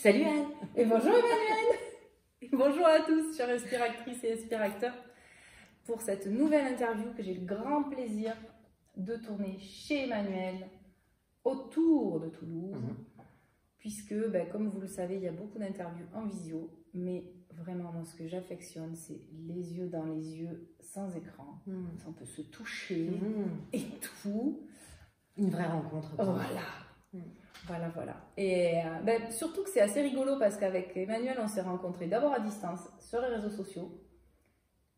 Salut Anne. Et bonjour Emmanuel. Et bonjour à tous, chers aspiractrices et aspirateurs, pour cette nouvelle interview que j'ai le grand plaisir de tourner chez Emmanuel, autour de Toulouse, puisque, comme vous le savez, il y a beaucoup d'interviews en visio, mais vraiment, moi, ce que j'affectionne, c'est les yeux dans les yeux, sans écran. On peut se toucher et tout. Une vraie rencontre. Voilà. Voilà. Et surtout que c'est assez rigolo parce qu'avec Emmanuel, on s'est rencontrés d'abord à distance sur les réseaux sociaux.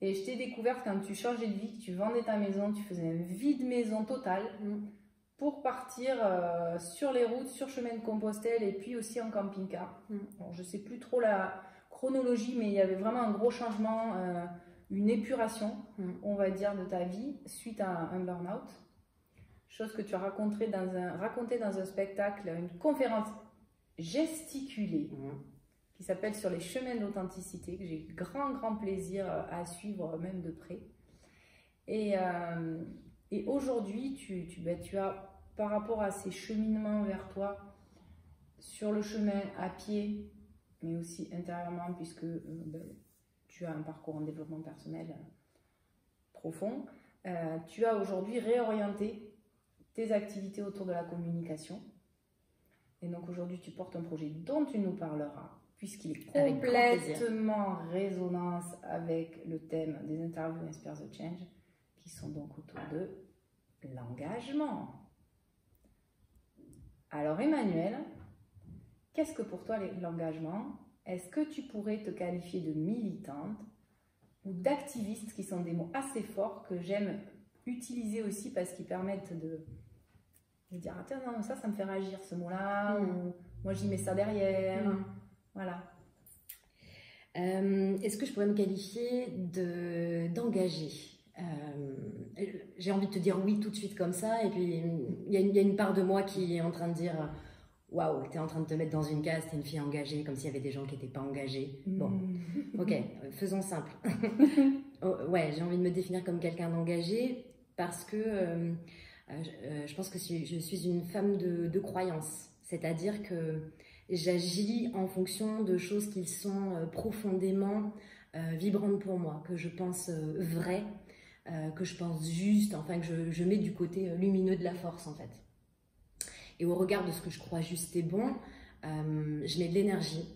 Et je t'ai découverte quand tu changeais de vie, que tu vendais ta maison, tu faisais un vide maison total pour partir sur les routes, sur chemin de Compostelle et puis aussi en camping-car. Bon, je ne sais plus trop la chronologie, mais il y avait vraiment un gros changement, une épuration, on va dire, de ta vie suite à un burn-out. Chose que tu as raconté dans un spectacle, une conférence gesticulée qui s'appelle Sur les chemins de l'authenticité, que j'ai grand plaisir à suivre même de près. Et aujourd'hui, tu as, par rapport à ces cheminements vers toi, sur le chemin à pied, mais aussi intérieurement, puisque tu as un parcours en développement personnel profond, tu as aujourd'hui réorienté tes activités autour de la communication. Et donc aujourd'hui, tu portes un projet dont tu nous parleras, puisqu'il est complètement en résonance avec le thème des interviews Inspire the Change, qui sont donc autour de l'engagement. Alors Emmanuel, qu'est-ce que pour toi l'engagement? Est-ce que tu pourrais te qualifier de militante ou d'activiste, qui sont des mots assez forts que j'aime utiliser aussi parce qu'ils permettent de dire attends, non, ça me fait réagir ce mot-là, ou moi j'y mets ça derrière. Voilà. Est-ce que je pourrais me qualifier d'engagée? J'ai envie de te dire oui tout de suite comme ça, et puis il y a une part de moi qui est en train de dire waouh, t'es en train de te mettre dans une case, t'es une fille engagée, comme s'il y avait des gens qui n'étaient pas engagés. Bon, ok, faisons simple. Ouais, j'ai envie de me définir comme quelqu'un d'engagé parce que je pense que je suis une femme de croyance, c'est-à-dire que j'agis en fonction de choses qui sont profondément vibrantes pour moi, que je pense vraies, que je pense justes, enfin que je mets du côté lumineux de la force en fait. Et au regard de ce que je crois juste et bon, je mets de l'énergie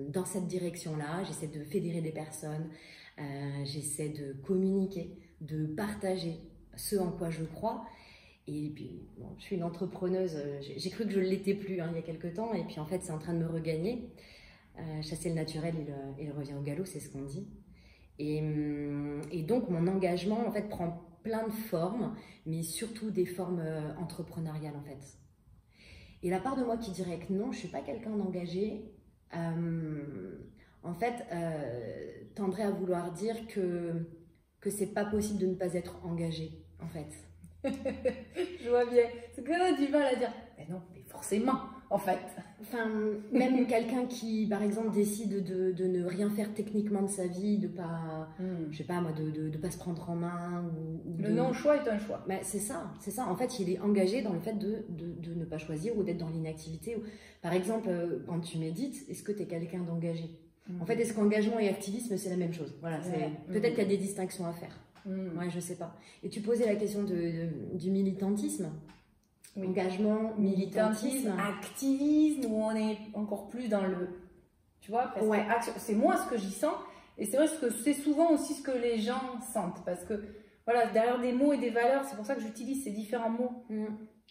dans cette direction-là. J'essaie de fédérer des personnes, j'essaie de communiquer, de partager ce en quoi je crois. Et puis, bon, je suis une entrepreneuse, j'ai cru que je ne l'étais plus il y a quelques temps, et puis en fait c'est en train de me regagner. Chasser le naturel, il revient au galop, c'est ce qu'on dit. Et donc mon engagement en fait prend plein de formes, mais surtout des formes entrepreneuriales en fait. Et la part de moi qui dirait que non, je ne suis pas quelqu'un d'engagé, en fait, tendrait à vouloir dire que c'est pas possible de ne pas être engagé, en fait. Je vois bien. C'est que là, tu vas la dire. Mais non, mais forcément, en fait. Enfin, même quelqu'un qui, par exemple, décide de ne rien faire techniquement de sa vie, de pas, je sais pas moi, de pas se prendre en main. Le non-choix est un choix. Mais c'est ça. En fait, il est engagé dans le fait de ne pas choisir ou d'être dans l'inactivité. Par exemple, quand tu médites, est-ce que tu es quelqu'un d'engagé? En fait, est-ce qu'engagement et activisme, c'est la même chose? Voilà, peut-être qu'il y a des distinctions à faire. Ouais, je sais pas. Et tu posais la question du militantisme. Engagement, militantisme, activisme, où on est encore plus dans le, tu vois, c'est moi ce que j'y sens, et c'est vrai que c'est souvent aussi ce que les gens sentent, parce que voilà, derrière des mots et des valeurs, c'est pour ça que j'utilise ces différents mots.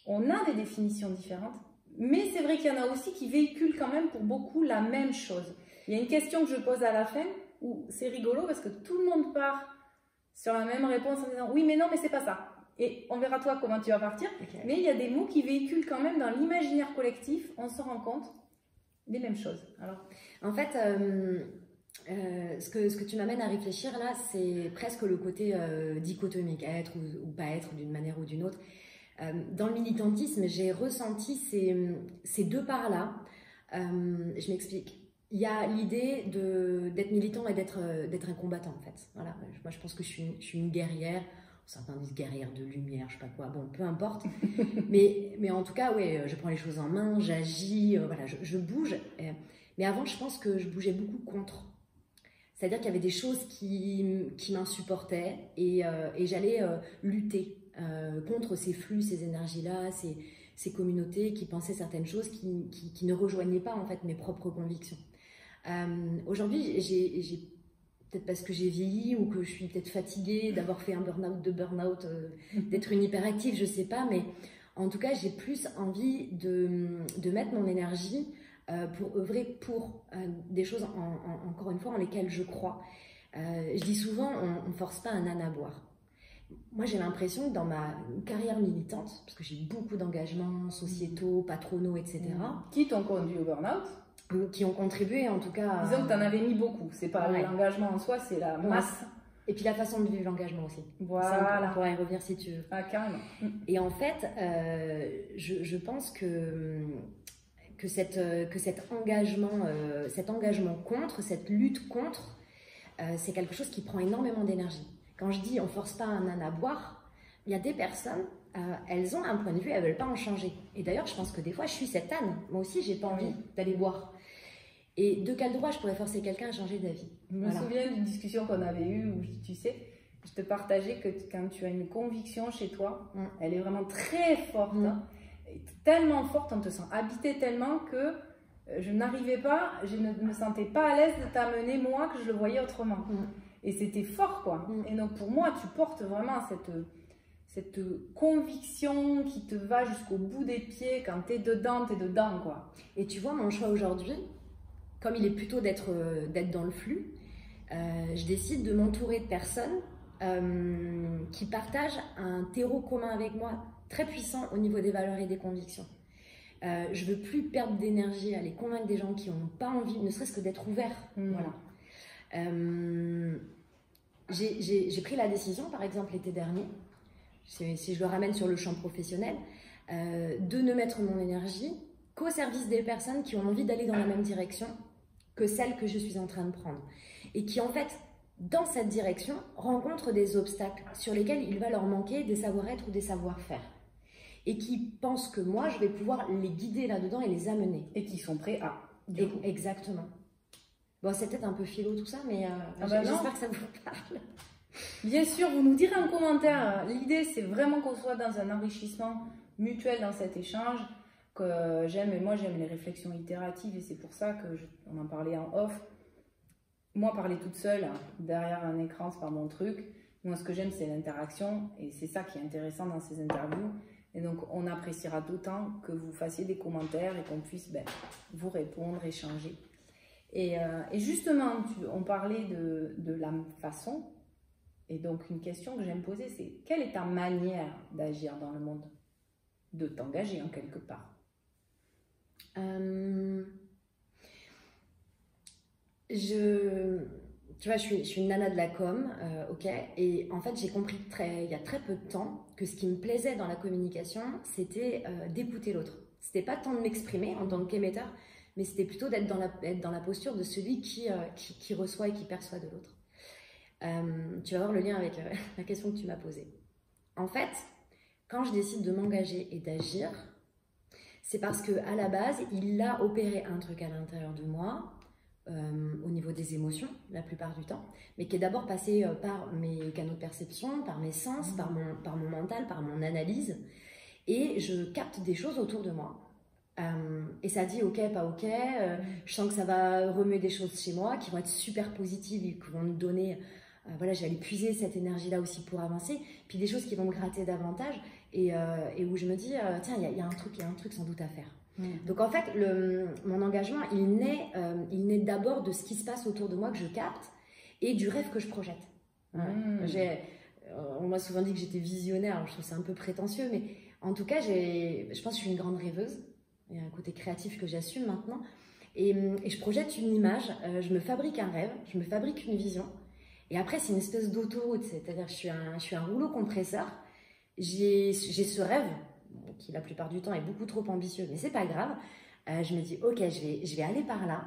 On a des définitions différentes, mais c'est vrai qu'il y en a aussi qui véhiculent quand même pour beaucoup la même chose. Il y a une question que je pose à la fin où c'est rigolo parce que tout le monde part sur la même réponse en disant oui mais non mais c'est pas ça. Et on verra toi comment tu vas partir. Mais il y a des mots qui véhiculent quand même dans l'imaginaire collectif, on se rend compte des mêmes choses. Alors, en fait, ce que tu m'amènes à réfléchir là, c'est presque le côté dichotomique, être ou pas être d'une manière ou d'une autre. Dans le militantisme, j'ai ressenti ces deux parts-là. Je m'explique. Il y a l'idée d'être militant et d'être un combattant en fait. Voilà. Moi, je pense que je suis une guerrière certains disent guerrière de lumière, je sais pas quoi, bon, peu importe. mais en tout cas, ouais, je prends les choses en main, j'agis, voilà, je bouge. Mais avant, je pense que je bougeais beaucoup contre. C'est-à-dire qu'il y avait des choses qui m'insupportaient et j'allais lutter contre ces flux, ces énergies-là, ces communautés qui pensaient certaines choses qui ne rejoignaient pas en fait mes propres convictions. Aujourd'hui, j'ai peut-être parce que j'ai vieilli ou que je suis peut-être fatiguée d'avoir fait un burn-out, d'être une hyperactive, je sais pas, mais en tout cas, j'ai plus envie de mettre mon énergie pour œuvrer pour des choses, encore une fois, en lesquelles je crois. Je dis souvent, on ne force pas un âne à boire. Moi, j'ai l'impression que dans ma carrière militante, parce que j'ai beaucoup d'engagements sociétaux, patronaux, etc. Qui t'ont conduit au burn-out? Qui ont contribué en tout cas. Disons que tu en avais mis beaucoup. C'est pas l'engagement en soi, c'est la masse. Et puis la façon de vivre l'engagement aussi. Voilà. Ça, on pourra y revenir si tu veux. Ah, carrément. Et en fait, je pense que cet engagement contre, cette lutte contre, c'est quelque chose qui prend énormément d'énergie. Quand je dis on ne force pas un âne à boire, il y a des personnes, elles ont un point de vue, elles ne veulent pas en changer. Et d'ailleurs, je pense que des fois, je suis cet âne. Moi aussi, je n'ai pas envie d'aller boire. Et de quel droit je pourrais forcer quelqu'un à changer d'avis? Je me souviens d'une discussion qu'on avait eue où, tu sais, je te partageais que quand tu as une conviction chez toi, elle est vraiment très forte. Tellement forte, on te sent habité tellement que je n'arrivais pas, je ne me sentais pas à l'aise de t'amener moi que je le voyais autrement. Et c'était fort, quoi. Et donc pour moi, tu portes vraiment cette conviction qui te va jusqu'au bout des pieds. Quand tu es dedans, quoi. Et tu vois, mon choix aujourd'hui, comme il est plutôt d'être dans le flux, je décide de m'entourer de personnes qui partagent un terreau commun avec moi, très puissant au niveau des valeurs et des convictions. Je veux plus perdre d'énergie à aller convaincre des gens qui n'ont pas envie, ne serait-ce que d'être ouverts. Voilà. J'ai pris la décision, par exemple l'été dernier, si je le ramène sur le champ professionnel, de ne mettre mon énergie qu'au service des personnes qui ont envie d'aller dans la même direction que celle que je suis en train de prendre. Et qui en fait, dans cette direction, rencontrent des obstacles sur lesquels il va leur manquer des savoir-être ou des savoir-faire. Et qui pensent que moi, je vais pouvoir les guider là-dedans et les amener. Et qui sont prêts à. Exactement. Bon, c'est peut-être un peu philo tout ça, mais j'espère que ça vous parle. Bien sûr, vous nous direz en commentaire. L'idée, c'est vraiment qu'on soit dans un enrichissement mutuel dans cet échange. Que j'aime, et moi j'aime les réflexions itératives, et c'est pour ça on en parlait en off. Moi, parler toute seule derrière un écran, c'est pas mon truc. Moi, ce que j'aime, c'est l'interaction, et c'est ça qui est intéressant dans ces interviews. Et donc, on appréciera d'autant que vous fassiez des commentaires et qu'on puisse vous répondre, échanger. Et justement, on parlait de la façon, et donc une question que j'aime poser, c'est quelle est ta manière d'agir dans le monde, de t'engager en quelque part? Tu vois, je suis une nana de la com, ok, et en fait j'ai compris il y a très peu de temps que ce qui me plaisait dans la communication, c'était d'écouter l'autre. C'était pas tant de m'exprimer en tant qu'émetteur, mais c'était plutôt d'être dans la posture de celui qui reçoit et qui perçoit de l'autre. Tu vas voir le lien avec la question que tu m'as posée. En fait, quand je décide de m'engager et d'agir, c'est parce qu'à la base, il a opéré un truc à l'intérieur de moi, au niveau des émotions, la plupart du temps, mais qui est d'abord passé par mes canaux de perception, par mes sens, par mon mental, par mon analyse, et je capte des choses autour de moi. Et ça dit ok, pas ok, je sens que ça va remuer des choses chez moi qui vont être super positives et qui vont me donner, voilà, je vais aller puiser cette énergie-là aussi pour avancer, puis des choses qui vont me gratter davantage, et où je me dis, tiens, il y a un truc sans doute à faire. Donc en fait, mon engagement, il naît d'abord de ce qui se passe autour de moi que je capte et du rêve que je projette. On m'a souvent dit que j'étais visionnaire, alors je trouve ça un peu prétentieux, mais en tout cas, je pense que je suis une grande rêveuse. Il y a un côté créatif que j'assume maintenant. Et je projette une image, je me fabrique un rêve, je me fabrique une vision. Et après, c'est une espèce d'autoroute, c'est-à-dire que je suis un rouleau compresseur. J'ai ce rêve, qui la plupart du temps est beaucoup trop ambitieux, mais c'est pas grave. Je me dis, ok, je vais aller par là.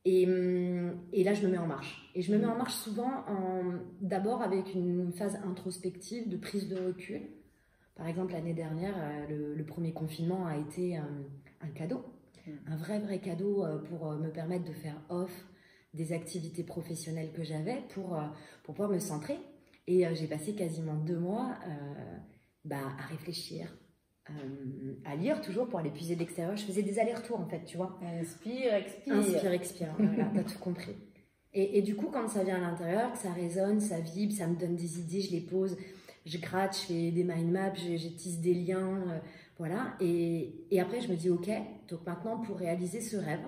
Et là, je me mets en marche. Et je me mets en marche souvent d'abord avec une phase introspective de prise de recul. Par exemple, l'année dernière, le premier confinement a été un cadeau, un vrai cadeau pour me permettre de faire off des activités professionnelles que j'avais pour pouvoir me centrer. Et j'ai passé quasiment 2 mois à réfléchir, à lire toujours pour aller puiser de l'extérieur. Je faisais des allers-retours en fait, tu vois. Inspire, expire. Inspire, expire, voilà, t'as tout compris. Et du coup, quand ça vient à l'intérieur, que ça résonne, ça vibre, ça me donne des idées, je les pose, je gratte, je fais des mind maps, je tisse des liens, voilà. Et après, je me dis, ok, donc maintenant, pour réaliser ce rêve,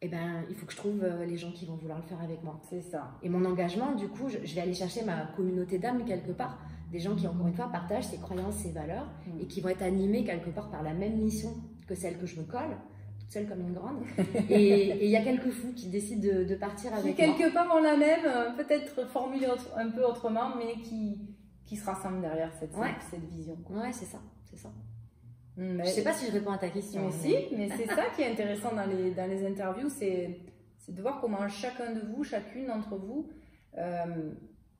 eh ben, il faut que je trouve les gens qui vont vouloir le faire avec moi. C'est ça. Et mon engagement, du coup, je vais aller chercher ma communauté d'âmes quelque part, des gens qui, encore une fois, partagent ces croyances, ces valeurs, et qui vont être animés quelque part par la même mission que celle que je me colle, toute seule comme une grande. Et il y a quelques fous qui décident de partir avec moi. Qui quelque part ont la même, peut-être formulée un peu autrement, mais qui se rassemblent derrière cette vision. Ouais, c'est ça, c'est ça. Mais, je sais pas si je réponds à ta question. Mais si, mais c'est ça qui est intéressant dans les interviews, c'est de voir comment chacun de vous, chacune d'entre vous,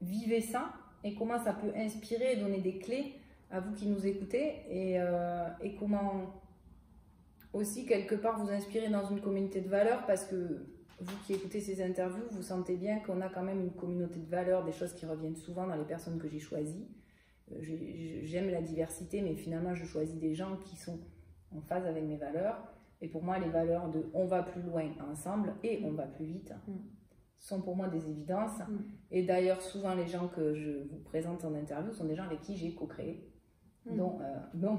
vivez ça et comment ça peut inspirer et donner des clés à vous qui nous écoutez et comment aussi quelque part vous inspirer dans une communauté de valeurs, parce que vous qui écoutez ces interviews, vous sentez bien qu'on a quand même une communauté de valeurs, des choses qui reviennent souvent dans les personnes que j'ai choisies. J'aime la diversité, mais finalement je choisis des gens qui sont en phase avec mes valeurs. Et pour moi, les valeurs de on va plus loin ensemble et on va plus vite sont pour moi des évidences. Et d'ailleurs, souvent les gens que je vous présente en interview sont des gens avec qui j'ai co-créé, dont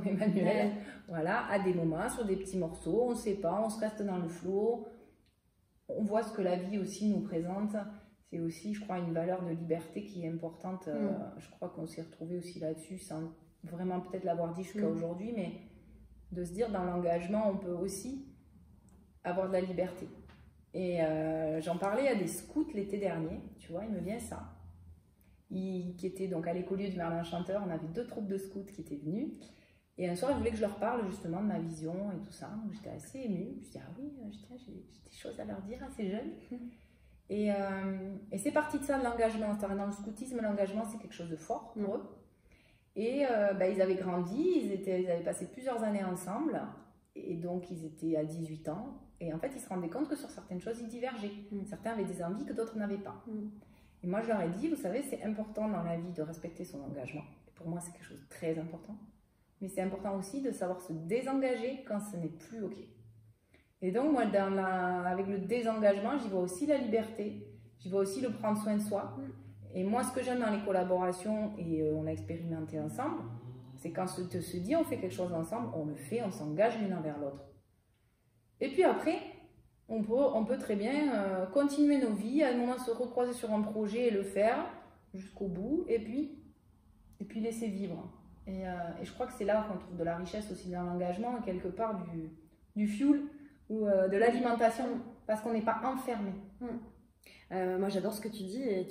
Emmanuel, voilà, à des moments, sur des petits morceaux, on ne sait pas, on se reste dans le flow, on voit ce que la vie aussi nous présente. C'est aussi, je crois, une valeur de liberté qui est importante. Je crois qu'on s'est retrouvé aussi là-dessus, sans vraiment peut-être l'avoir dit jusqu'à aujourd'hui, mais de se dire, dans l'engagement, on peut aussi avoir de la liberté. Et j'en parlais à des scouts l'été dernier, tu vois, il me vient ça. Qui étaient donc à l'écolieu du Merlin Chanteur, on avait 2 troupes de scouts qui étaient venus. Et un soir, ils voulaient que je leur parle justement de ma vision et tout ça. Donc j'étais assez émue. Je dis, ah oui, j'ai des choses à leur dire à ces jeunes. Et c'est parti de ça, de l'engagement. Dans le scoutisme, l'engagement, c'est quelque chose de fort pour eux. Et ils avaient grandi, ils avaient passé plusieurs années ensemble. Et donc, ils étaient à 18 ans. Et en fait, ils se rendaient compte que sur certaines choses, ils divergeaient. Certains avaient des envies que d'autres n'avaient pas. Et moi, je leur ai dit, vous savez, c'est important dans la vie de respecter son engagement. Et pour moi, c'est quelque chose de très important. Mais c'est important aussi de savoir se désengager quand ce n'est plus OK. Et donc, moi, avec le désengagement, j'y vois aussi la liberté. J'y vois aussi le prendre soin de soi. Et moi, ce que j'aime dans les collaborations, et on l'a expérimenté ensemble, c'est quand on se dit on fait quelque chose ensemble, on le fait, on s'engage l'une envers l'autre. Et puis après, on peut très bien continuer nos vies, à un moment se recroiser sur un projet et le faire jusqu'au bout, et puis laisser vivre. Et je crois que c'est là qu'on trouve de la richesse aussi dans l'engagement, quelque part du fuel ou de l'alimentation, parce qu'on n'est pas enfermé. Moi, j'adore ce que tu dis, et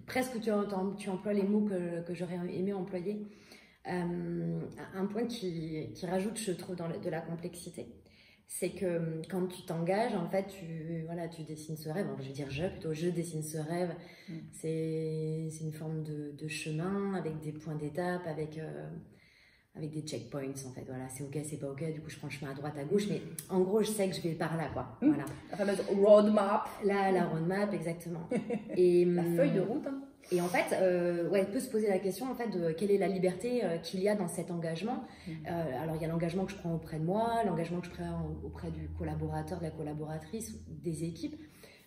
presque tu emploies les mots que j'aurais aimé employer. Un point qui rajoute, je trouve, de la complexité, c'est que quand tu t'engages, en fait, tu dessines ce rêve. Je vais dire je dessine ce rêve. C'est une forme de chemin avec des points d'étape, avec des checkpoints, en fait. Voilà, c'est OK, c'est pas OK. Du coup, je prends le chemin à droite, à gauche. Mais en gros, je sais que je vais par là, quoi. Voilà. La fameuse roadmap. La roadmap, exactement. Et, la feuille de route. Et en fait, on peut se poser la question en fait, de quelle est la liberté qu'il y a dans cet engagement. Alors, il y a l'engagement que je prends auprès de moi, l'engagement que je prends auprès du collaborateur, de la collaboratrice, des équipes,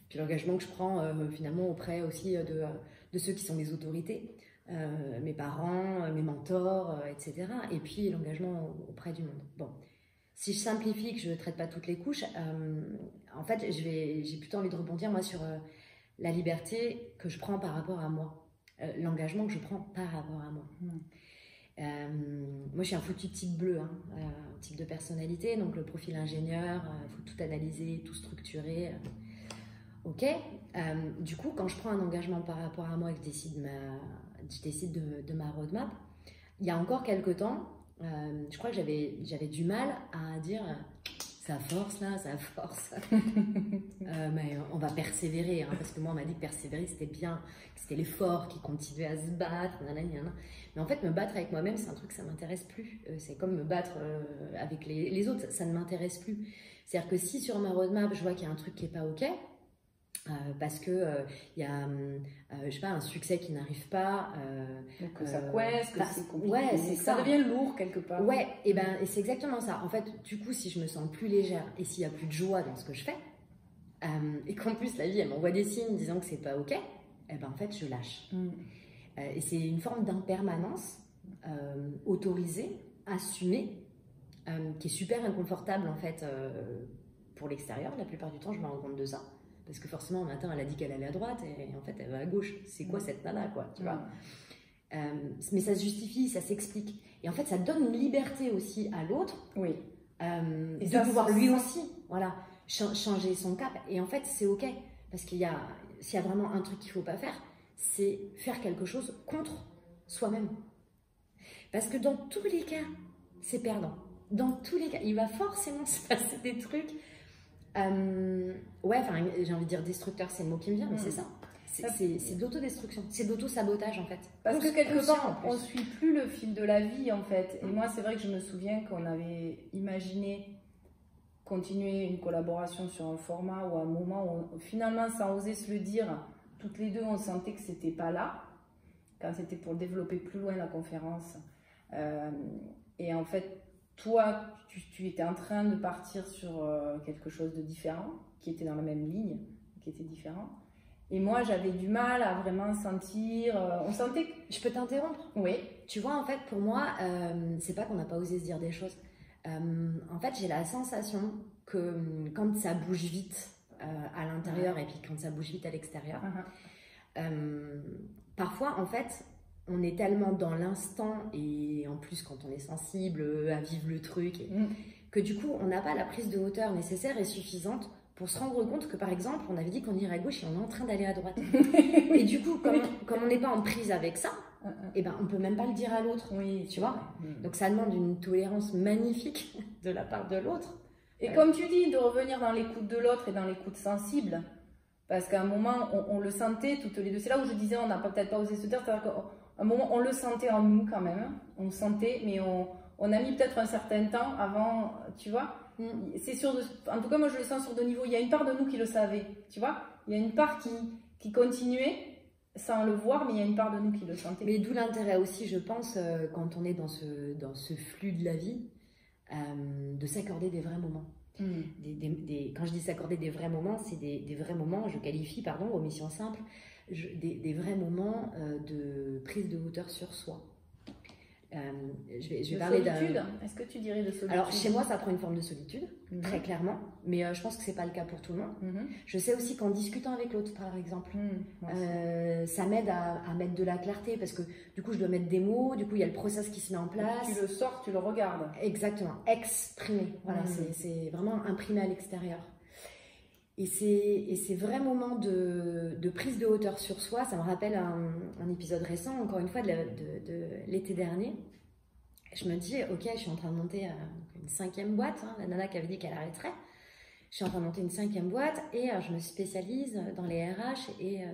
puis l'engagement que je prends finalement auprès aussi de ceux qui sont les autorités, mes parents, mes mentors, etc. Et puis l'engagement auprès du monde. Bon, si je simplifie, que je ne traite pas toutes les couches, en fait, j'ai plutôt envie de rebondir moi sur la liberté que je prends par rapport à moi, l'engagement que je prends par rapport à moi. Moi, je suis un foutu type bleu, un type de personnalité, donc le profil ingénieur, il faut tout analyser, tout structurer. OK. Du coup, quand je prends un engagement par rapport à moi et que je décide de ma roadmap, il y a encore quelques temps, je crois que j'avais du mal à dire ça force là, ça force. Mais on va persévérer, hein, parce que moi on m'a dit que persévérer c'était bien, que c'était l'effort qui continuait à se battre, nanana. Mais en fait me battre avec moi-même c'est un truc ça m'intéresse plus. C'est comme me battre avec les autres, ça ne m'intéresse plus. C'est-à-dire que si sur ma roadmap je vois qu'il y a un truc qui est pas ok, parce que il y a je sais pas, un succès qui n'arrive pas, que ça coince, que c'est compliqué, ouais, c'est ça devient lourd quelque part. Ouais, et c'est exactement ça. En fait, du coup, si je me sens plus légère et s'il y a plus de joie dans ce que je fais, et qu'en plus la vie elle m'envoie des signes disant que c'est pas ok, et ben en fait je lâche. Et c'est une forme d'impermanence autorisée, assumée, qui est super inconfortable en fait pour l'extérieur. La plupart du temps, je me rends compte de ça. Parce que forcément, un matin, elle a dit qu'elle allait à droite et en fait, elle va à gauche. C'est quoi cette nana, quoi, tu vois? Mais ça se justifie, ça s'explique. Et en fait, ça donne une liberté aussi à l'autre. Oui. Et de pouvoir lui aussi, voilà, changer son cap. Et en fait, c'est ok. Parce s'il y a vraiment un truc qu'il ne faut pas faire, c'est faire quelque chose contre soi-même. Parce que dans tous les cas, c'est perdant. Dans tous les cas, il va forcément se passer des trucs. Ouais, enfin, j'ai envie de dire destructeur, c'est le mot qui me vient, mais c'est ça. C'est de l'autodestruction, c'est de l'auto-sabotage en fait. Parce que quelque part, on ne suit plus le fil de la vie en fait. Et moi, c'est vrai que je me souviens qu'on avait imaginé continuer une collaboration sur un format ou un moment où finalement, sans oser se le dire, toutes les deux, on sentait que c'était pas là, quand c'était pour développer plus loin la conférence. Et en fait, toi, tu étais en train de partir sur quelque chose de différent, qui était dans la même ligne, qui était différent. Et moi, j'avais du mal à vraiment sentir... on sentait que... Je peux t'interrompre? Oui. Tu vois, en fait, pour moi, c'est pas qu'on n'a pas osé se dire des choses. En fait, j'ai la sensation que quand ça bouge vite à l'intérieur et puis quand ça bouge vite à l'extérieur, parfois, en fait... On est tellement dans l'instant et en plus quand on est sensible à vivre le truc que du coup on n'a pas la prise de hauteur nécessaire et suffisante pour se rendre compte que par exemple on avait dit qu'on irait à gauche et on est en train d'aller à droite. Et du coup comme on n'est pas en prise avec ça, et ben on peut même pas le dire à l'autre, tu vois. Donc ça demande une tolérance magnifique de la part de l'autre. Et comme tu dis, de revenir dans l'écoute de l'autre et dans l'écoute sensible. Parce qu'à un moment, on le sentait toutes les deux. C'est là où je disais, on n'a peut-être pas osé se dire. C'est-à-dire qu'à un moment, on le sentait en nous quand même. On le sentait, mais on a mis peut-être un certain temps avant, tu vois. C'est sûr. En tout cas, moi, je le sens sur deux niveaux. Il y a une part de nous qui le savait, tu vois. Il y a une part qui continuait sans le voir, mais il y a une part de nous qui le sentait. Mais d'où l'intérêt aussi, je pense, quand on est dans ce flux de la vie, de s'accorder des vrais moments. Quand je dis s'accorder des vrais moments, c'est des vrais moments, je qualifie, pardon, omission simple, des vrais moments de prise de hauteur sur soi. Je vais parler solitude. Est-ce que tu dirais de solitude? Alors, chez moi, ça prend une forme de solitude, très clairement, mais je pense que c'est pas le cas pour tout le monde. Je sais aussi qu'en discutant avec l'autre, par exemple, ça m'aide à mettre de la clarté, parce que du coup, je dois mettre des mots, du coup, il y a le process qui se met en place. Tu le sors, tu le regardes. Exactement, exprimer, voilà, c'est vraiment imprimé à l'extérieur. Et ces vrais moments de prise de hauteur sur soi, ça me rappelle un épisode récent, encore une fois, de l'été dernier. Je me dis, ok, je suis en train de monter une 5e boîte, la nana qui avait dit qu'elle arrêterait. Je suis en train de monter une 5e boîte et je me spécialise dans les RH et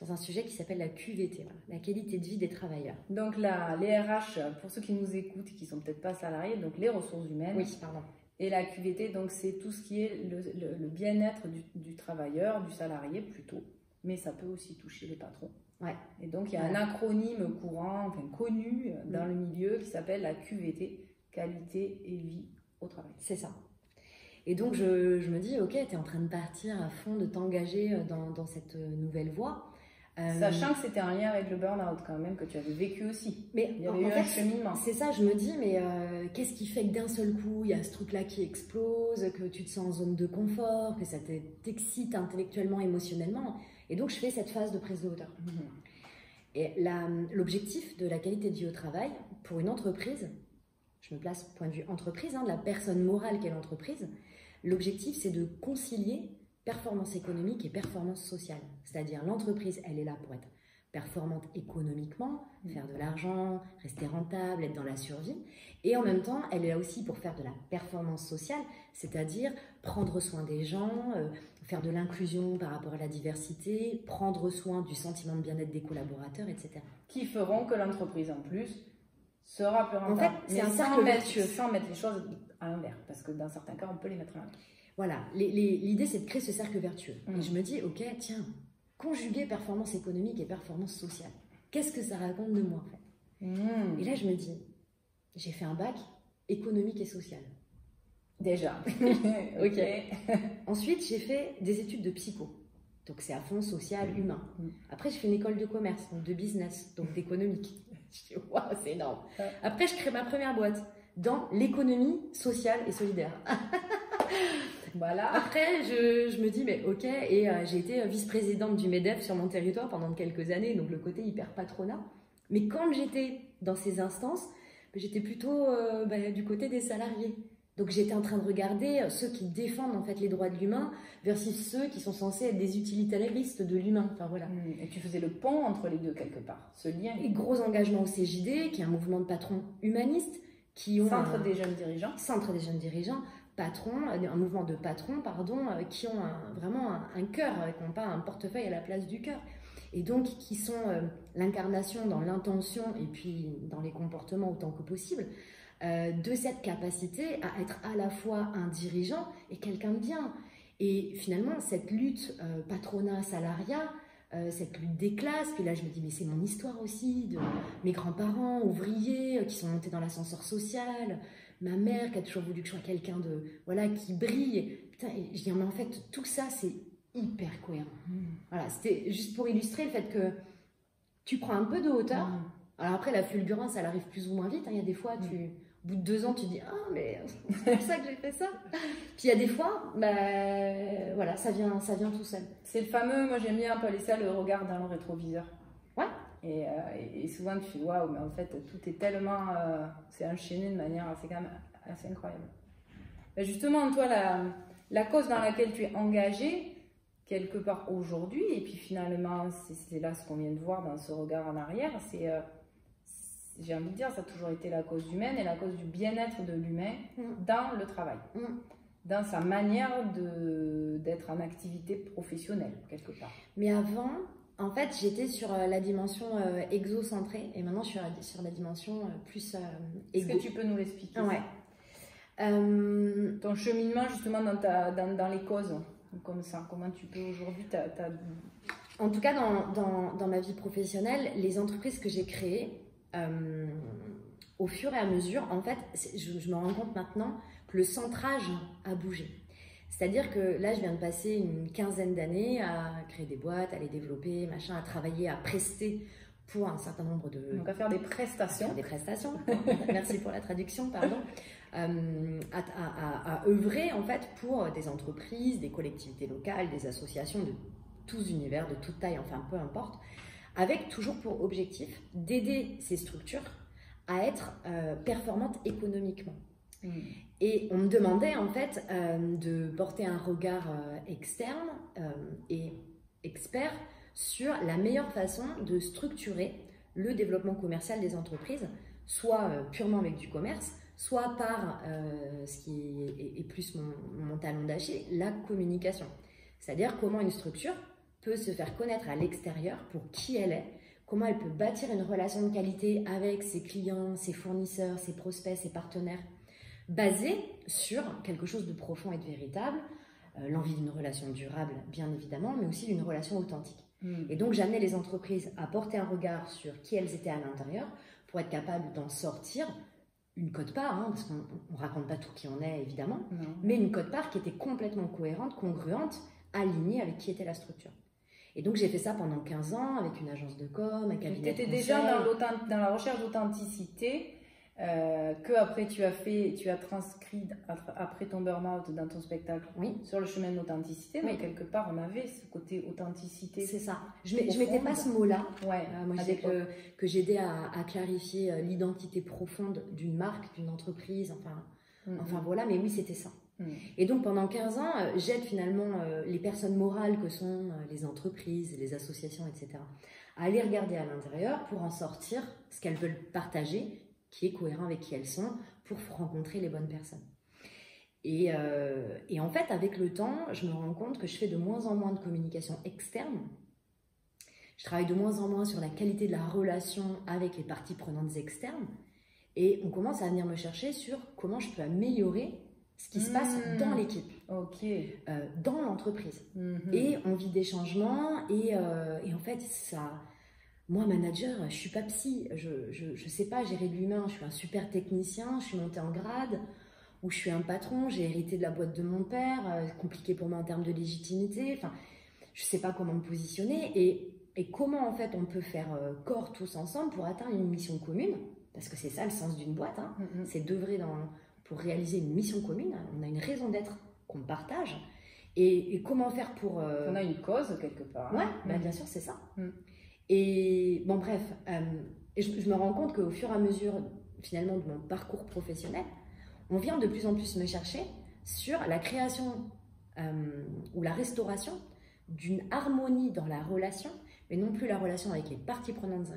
dans un sujet qui s'appelle la QVT, voilà, la qualité de vie des travailleurs. Donc là, les RH, pour ceux qui nous écoutent et qui ne sont peut-être pas salariés, donc les ressources humaines. Oui, pardon. Et la QVT, donc c'est tout ce qui est le bien-être du travailleur, du salarié plutôt, mais ça peut aussi toucher les patrons. Ouais. Et donc il y a un acronyme courant, enfin connu dans le milieu qui s'appelle la QVT, qualité et vie au travail. C'est ça. Et donc je me dis, ok, tu es en train de partir à fond, de t'engager dans cette nouvelle voie. Sachant que c'était un lien avec le burn-out quand même, que tu avais vécu aussi. Mais il y avait eu un cheminement. C'est ça, je me dis, mais qu'est-ce qui fait que d'un seul coup, il y a ce truc-là qui explose, que tu te sens en zone de confort, que ça t'excite intellectuellement, émotionnellement. Et donc, je fais cette phase de prise de hauteur. Et l'objectif de la qualité de vie au travail, pour une entreprise, je me place point de vue entreprise, de la personne morale qu'est l'entreprise, l'objectif, c'est de concilier performance économique et performance sociale. C'est-à-dire l'entreprise, elle est là pour être performante économiquement, faire de l'argent, rester rentable, être dans la survie. Et en même temps, elle est là aussi pour faire de la performance sociale, c'est-à-dire prendre soin des gens, faire de l'inclusion par rapport à la diversité, prendre soin du sentiment de bien-être des collaborateurs, etc. Qui feront que l'entreprise, en plus, sera plus rentable. En fait, c'est un cercle vertueux. Sans mettre les choses à l'envers, parce que dans certains cas, on peut les mettre à l'envers. Voilà, l'idée, c'est de créer ce cercle vertueux. Et je me dis, ok, tiens, conjuguer performance économique et performance sociale. Qu'est-ce que ça raconte de moi, en fait? Et là, je me dis, j'ai fait un bac économique et social. Déjà. Ok. Ensuite, j'ai fait des études de psycho. Donc, c'est à fond social, humain. Après, j'ai fait une école de commerce, donc de business, donc d'économique. Je dis, waouh, c'est énorme. Après, je crée ma première boîte dans l'économie sociale et solidaire. Voilà. Après, je me dis, mais ok, et j'ai été vice-présidente du MEDEF sur mon territoire pendant quelques années, donc le côté hyper patronat. Mais quand j'étais dans ces instances, j'étais plutôt du côté des salariés. Donc j'étais en train de regarder ceux qui défendent en fait les droits de l'humain versus ceux qui sont censés être des utilitaristes de l'humain. Enfin voilà. Et tu faisais le pont entre les deux quelque part, ce lien. Et gros engagement au CJD, qui est un mouvement de patrons humanistes, qui ont Centre des jeunes dirigeants. Centre des jeunes dirigeants. Patrons, un mouvement de patrons, qui ont vraiment un cœur, qui n'ont pas un portefeuille à la place du cœur. Et donc, qui sont l'incarnation dans l'intention et puis dans les comportements autant que possible, de cette capacité à être à la fois un dirigeant et quelqu'un de bien. Et finalement, cette lutte patronat-salariat, cette lutte des classes, puis là je me dis mais c'est mon histoire aussi, de mes grands-parents ouvriers qui sont montés dans l'ascenseur social, ma mère qui a toujours voulu que je sois quelqu'un de qui brille. Putain, et je dis mais en fait tout ça c'est hyper cohérent. Voilà, c'était juste pour illustrer le fait que tu prends un peu de hauteur. Alors après la fulgurance elle arrive plus ou moins vite, hein. Il y a des fois au bout de 2 ans, tu dis « Ah, mais c'est pour ça que j'ai fait ça !» Puis il y a des fois, ça vient tout seul. C'est le fameux, moi j'aime bien appeler ça le regard dans le rétroviseur. Ouais. Et souvent tu fais « Waouh, mais en fait, tout est tellement... c'est enchaîné de manière quand même assez incroyable. » Justement, toi, la cause dans laquelle tu es engagé, quelque part aujourd'hui, et puis finalement, c'est là ce qu'on vient de voir dans ce regard en arrière, c'est... j'ai envie de dire, ça a toujours été la cause humaine et la cause du bien-être de l'humain dans le travail, dans sa manière d'être en activité professionnelle, quelque part. Mais avant, en fait, j'étais sur la dimension exocentrée et maintenant je suis sur la dimension plus Est-ce que tu peux nous l'expliquer? Ouais. Ton cheminement justement dans les causes, comme ça, comment tu peux aujourd'hui... En tout cas, dans ma vie professionnelle, les entreprises que j'ai créées, au fur et à mesure, en fait, je me rends compte maintenant que le centrage a bougé. C'est-à-dire que là, je viens de passer une quinzaine d'années à créer des boîtes, à les développer, machin, à travailler, à prester pour un certain nombre de... Donc à faire des prestations. Des prestations, merci pour la traduction, pardon. À œuvrer en fait pour des entreprises, des collectivités locales, des associations de tous univers, de toute taille, enfin peu importe, avec toujours pour objectif d'aider ces structures à être performantes économiquement. Et on me demandait en fait de porter un regard externe et expert sur la meilleure façon de structurer le développement commercial des entreprises, soit purement avec du commerce, soit par ce qui est plus mon talon d'Achille, la communication. C'est-à-dire comment une structure peut se faire connaître à l'extérieur pour qui elle est, comment elle peut bâtir une relation de qualité avec ses clients, ses fournisseurs, ses prospects, ses partenaires, basée sur quelque chose de profond et de véritable, l'envie d'une relation durable bien évidemment, mais aussi d'une relation authentique. Et donc j'amenais les entreprises à porter un regard sur qui elles étaient à l'intérieur pour être capables d'en sortir une quote-part, hein, parce qu'on ne raconte pas tout qui on est évidemment, mais une quote-part qui était complètement cohérente, congruente, alignée avec qui était la structure. Et donc j'ai fait ça pendant 15 ans avec une agence de com, un cabinet de conseil. Tu étais déjà dans la recherche d'authenticité que après tu as transcrit après ton burn-out dans ton spectacle, sur le chemin de l'authenticité. Donc quelque part on avait ce côté authenticité. C'est ça. Je mettais pas ce mot-là. Moi je disais que j'aidais à clarifier l'identité profonde d'une marque, d'une entreprise, enfin voilà. Mais oui, c'était ça. Et donc pendant 15 ans, j'aide finalement les personnes morales que sont les entreprises, les associations, etc. à aller regarder à l'intérieur pour en sortir ce qu'elles veulent partager, qui est cohérent avec qui elles sont, pour rencontrer les bonnes personnes. Et en fait, avec le temps, je me rends compte que je fais de moins en moins de communication externe. Je travaille de moins en moins sur la qualité de la relation avec les parties prenantes externes. Et on commence à venir me chercher sur comment je peux améliorer ce qui se passe dans l'équipe, dans l'entreprise. Et on vit des changements et en fait, ça... Moi, manager, je suis pas psy, je sais pas gérer de l'humain, je suis un super technicien, je suis montée en grade, ou je suis un patron, j'ai hérité de la boîte de mon père, compliqué pour moi en termes de légitimité, enfin, je sais pas comment me positionner et comment en fait on peut faire corps tous ensemble pour atteindre une mission commune, parce que c'est ça le sens d'une boîte, hein, c'est d'œuvrer pour réaliser une mission commune, on a une raison d'être qu'on partage, et comment faire pour... On a une cause quelque part. Ouais, bah, bien sûr, c'est ça. Et bon, bref, et je me rends compte qu'au fur et à mesure, finalement, de mon parcours professionnel, on vient de plus en plus me chercher sur la création ou la restauration d'une harmonie dans la relation, mais non plus la relation avec les parties prenantes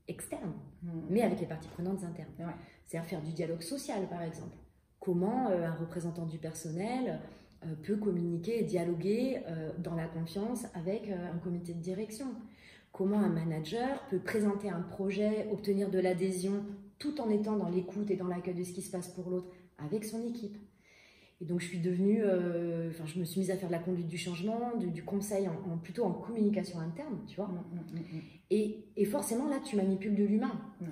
externes, mais avec les parties prenantes internes. Ouais. C'est-à-dire faire du dialogue social, par exemple. Comment un représentant du personnel peut communiquer et dialoguer dans la confiance avec un comité de direction. Comment un manager peut présenter un projet, obtenir de l'adhésion, tout en étant dans l'écoute et dans l'accueil de ce qui se passe pour l'autre, avec son équipe. Et donc je suis devenue, je me suis mise à faire de la conduite du changement, du conseil, plutôt en communication interne, tu vois. Et forcément, là, tu manipules de l'humain. Ouais.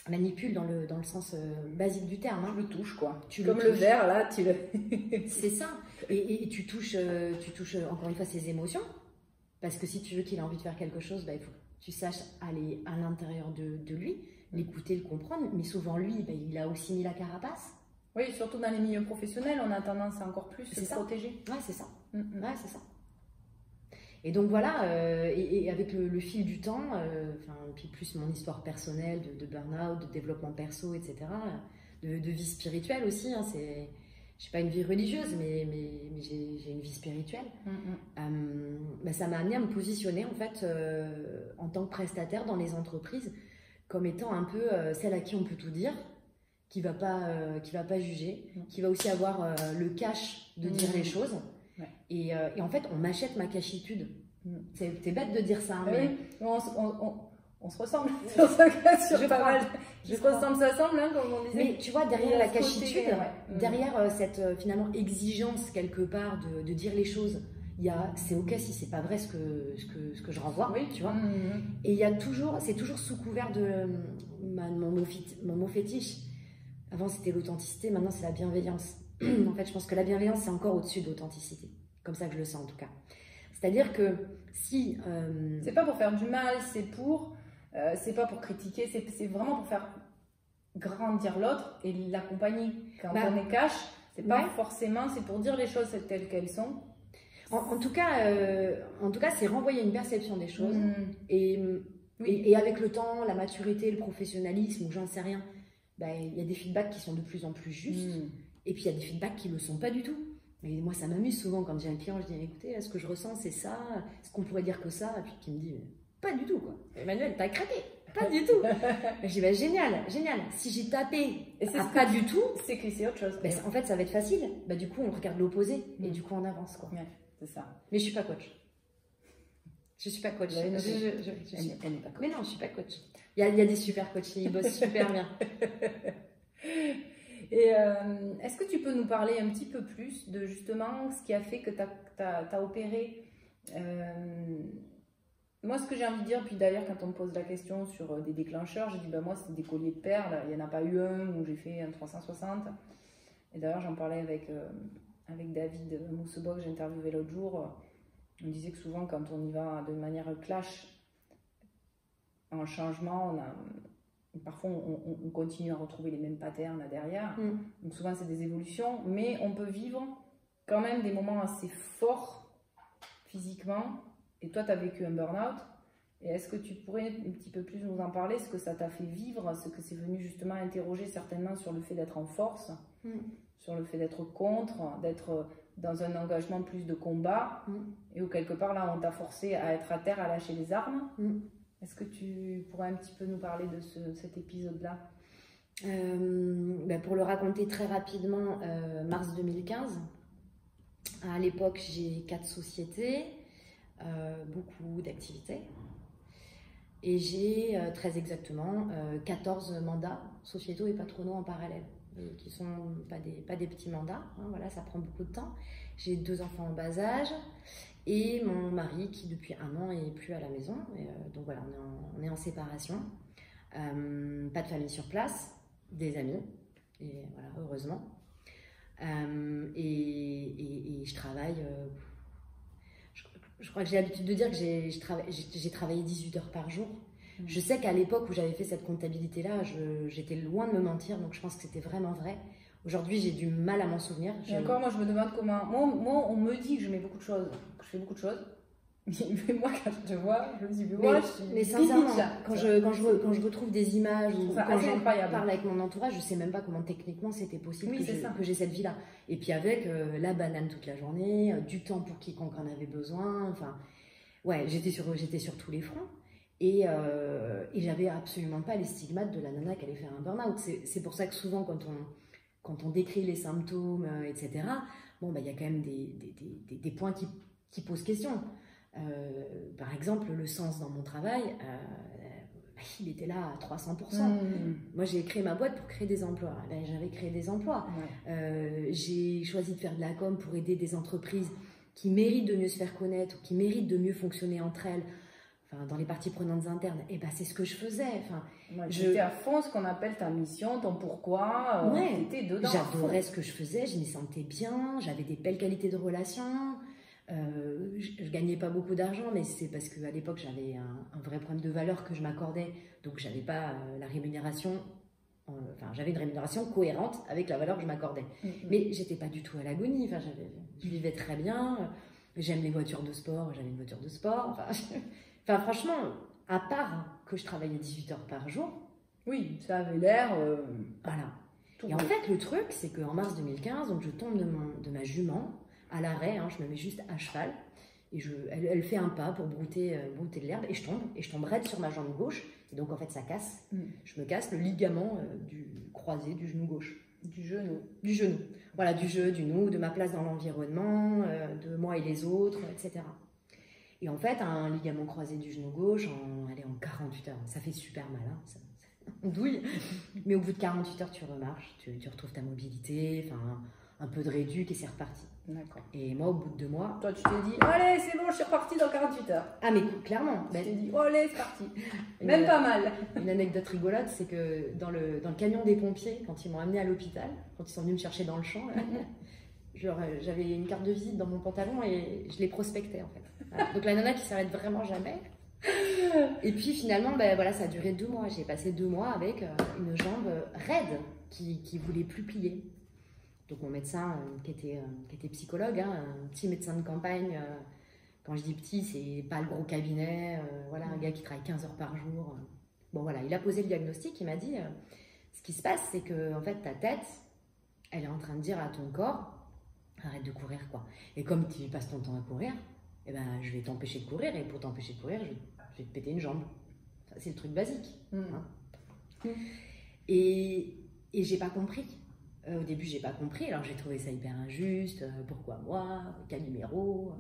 Manipule dans le sens basique du terme. Hein. Tu le touches, quoi. Comme le verre, là, tu le... C'est ça. Et tu touches encore une fois ses émotions. Parce que si tu veux qu'il ait envie de faire quelque chose, bah, il faut que tu saches aller à l'intérieur de lui, l'écouter, le comprendre. Mais souvent, lui, bah, il a aussi mis la carapace. Oui, surtout dans les milieux professionnels, on a tendance à encore plus se protéger. Ouais, c'est ça. Ouais, c'est ça. Et donc voilà, et avec le fil du temps, puis plus mon histoire personnelle de burn-out, de développement perso, etc., de vie spirituelle aussi, hein, c'est... Je n'ai pas une vie religieuse, mais j'ai une vie spirituelle. Bah, ça m'a amené à me positionner en fait en tant que prestataire dans les entreprises comme étant un peu celle à qui on peut tout dire, qui va pas juger, qui va aussi avoir le cash de dire les choses. Ouais. Et en fait, on m'achète ma cachitude. C'est bête de dire ça, mais oui. On se ressemble sur ça, sur pas mal. Je se ressemble, ça semble, hein, comme on disait. Mais tu vois, derrière la cachitude, derrière cette finalement exigence quelque part de dire les choses, c'est ok si c'est pas vrai ce que je renvoie, oui. Tu vois. Et il y a toujours, c'est toujours sous couvert de mon mot fétiche. Avant c'était l'authenticité, maintenant c'est la bienveillance. En fait, je pense que la bienveillance c'est encore au-dessus de l'authenticité. Comme ça que je le sens en tout cas. C'est-à-dire que si c'est pas pour faire du mal, c'est pas pour critiquer, c'est vraiment pour faire grandir l'autre et l'accompagner. Quand on est cash, c'est pas forcément, c'est pour dire les choses telles qu'elles sont. En tout cas, c'est renvoyer une perception des choses et avec le temps, la maturité, le professionnalisme ou j'en sais rien, il y a des feedbacks qui sont de plus en plus justes et puis il y a des feedbacks qui le sont pas du tout. Et moi, ça m'amuse souvent quand j'ai un client, je dis écoutez, ce que je ressens, c'est ça, est-ce qu'on pourrait dire que ça? Et puis qui me dit pas du tout, quoi. Emmanuel, t'as craqué, pas du tout. Je dis génial. Si j'ai tapé et c'est pas du tout, c'est que c'est autre chose. En fait, ça va être facile. Du coup, on regarde l'opposé et du coup, on avance, quoi. Ouais, c'est ça. Mais je suis pas coach. Je suis pas coach. Elle n'est pas coach. Mais non, je suis pas coach. Il y a des super coachs, ils bossent super bien. Et est-ce que tu peux nous parler un petit peu plus de justement ce qui a fait que tu as opéré moi, ce que j'ai envie de dire, puis d'ailleurs, quand on me pose la question sur des déclencheurs, j'ai dit moi, c'est des colliers de perles. Il n'y en a pas eu un où j'ai fait un 360. Et d'ailleurs, j'en parlais avec David Moussebois que j'ai interviewé l'autre jour. On disait que souvent, quand on y va de manière clash, en changement, parfois on continue à retrouver les mêmes patterns là derrière. Donc souvent, c'est des évolutions, mais on peut vivre quand même des moments assez forts physiquement. Et toi, tu as vécu un burn-out. Et est-ce que tu pourrais un petit peu plus nous en parler, ce que ça t'a fait vivre, ce que c'est venu justement interroger certainement sur le fait d'être en force sur le fait d'être contre, d'être dans un engagement plus de combat, et où quelque part là on t'a forcé à être à terre, à lâcher les armes. Est-ce que tu pourrais un petit peu nous parler de cet épisode-là? Pour le raconter très rapidement, mars 2015, à l'époque j'ai 4 sociétés, beaucoup d'activités, et j'ai très exactement 14 mandats sociétaux et patronaux en parallèle, qui sont pas des petits mandats, hein, voilà, ça prend beaucoup de temps. J'ai 2 enfants en bas âge et mon mari qui depuis 1 an est plus à la maison, donc voilà, on est en séparation, pas de famille sur place, des amis, et voilà, heureusement. Et je travaille, je crois que j'ai l'habitude de dire que j'ai travaillé 18 heures par jour. Je sais qu'à l'époque où j'avais fait cette comptabilité-là, j'étais loin de me mentir, donc je pense que c'était vraiment vrai. Aujourd'hui, j'ai du mal à m'en souvenir. Et encore, moi, je me demande comment... Moi, on me dit que je fais beaucoup de choses. Mais moi, quand je te vois, je me dis, mais sincèrement, quand je retrouve des images ou quand je parle avec mon entourage, je sais même pas comment techniquement c'était possible que j'ai cette vie-là. Et puis avec la banane toute la journée, du temps pour quiconque en avait besoin. Enfin, ouais, j'étais sur tous les fronts. Et j'avais absolument pas les stigmates de la nana qui allait faire un burn-out. C'est pour ça que souvent, quand on décrit les symptômes, etc., bon, il y a quand même des points qui posent question. Par exemple, le sens dans mon travail, il était là à 300%. Moi, j'ai créé ma boîte pour créer des emplois. J'avais créé des emplois. J'ai choisi de faire de la com pour aider des entreprises qui méritent de mieux se faire connaître, ou qui méritent de mieux fonctionner entre elles. Enfin, dans les parties prenantes internes, et ben c'est ce que je faisais. Enfin, j'étais à fond ce qu'on appelle ta mission, ton pourquoi. T'étais dedans. J'adorais ce que je faisais, je m'y sentais bien, j'avais des belles qualités de relation. Je gagnais pas beaucoup d'argent, mais c'est parce qu'à l'époque j'avais un vrai problème de valeur que je m'accordais, donc j'avais pas la rémunération. Enfin, j'avais une rémunération cohérente avec la valeur que je m'accordais. Mais j'étais pas du tout à l'agonie. Enfin, je vivais très bien. J'aime les voitures de sport. J'avais une voiture de sport. Enfin, franchement, à part que je travaillais 18 heures par jour. Oui, ça avait l'air. Voilà. Et en fait, le truc, c'est qu'en mars 2015, donc je tombe de ma jument à l'arrêt. Hein, je me mets juste à cheval. Et elle fait un pas pour brouter de l'herbe. Et je tombe raide sur ma jambe gauche. Et donc, en fait, ça casse. Je me casse le ligament du croisé du genou gauche. Du genou. Du genou. Voilà, du genou, de ma place dans l'environnement, de moi et les autres, etc. Et en fait, un ligament croisé du genou gauche, en 48 heures, ça fait super mal, hein, on douille. Mais au bout de 48 heures, tu remarches, tu retrouves ta mobilité, enfin, un peu de réduc et c'est reparti. D'accord. Et moi, au bout de 2 mois... Toi, tu t'es dit, allez, c'est bon, je suis repartie dans 48 heures. Ah, mais clairement. Tu t'es dit, allez, c'est parti. Même pas mal. Une anecdote rigolote, c'est que dans le camion des pompiers, quand ils m'ont amené à l'hôpital, quand ils sont venus me chercher dans le champ, j'avais une carte de visite dans mon pantalon et je les prospectais, en fait. Voilà. Donc la nana qui s'arrête vraiment jamais. Et puis finalement, voilà, ça a duré 2 mois. J'ai passé 2 mois avec une jambe raide qui voulait plus plier. Donc mon médecin qui était psychologue, hein, un petit médecin de campagne, quand je dis petit, c'est pas le gros cabinet, voilà, un gars qui travaille 15 heures par jour. Bon voilà, il a posé le diagnostic, il m'a dit, ce qui se passe, c'est que en fait ta tête, elle est en train de dire à ton corps, arrête de courir quoi. Et comme tu passes ton temps à courir, eh ben, je vais t'empêcher de courir, et pour t'empêcher de courir, je vais te péter une jambe. C'est le truc basique. Hein. Et j'ai pas compris. Au début, j'ai pas compris, alors j'ai trouvé ça hyper injuste. Pourquoi moi? Quel numéro?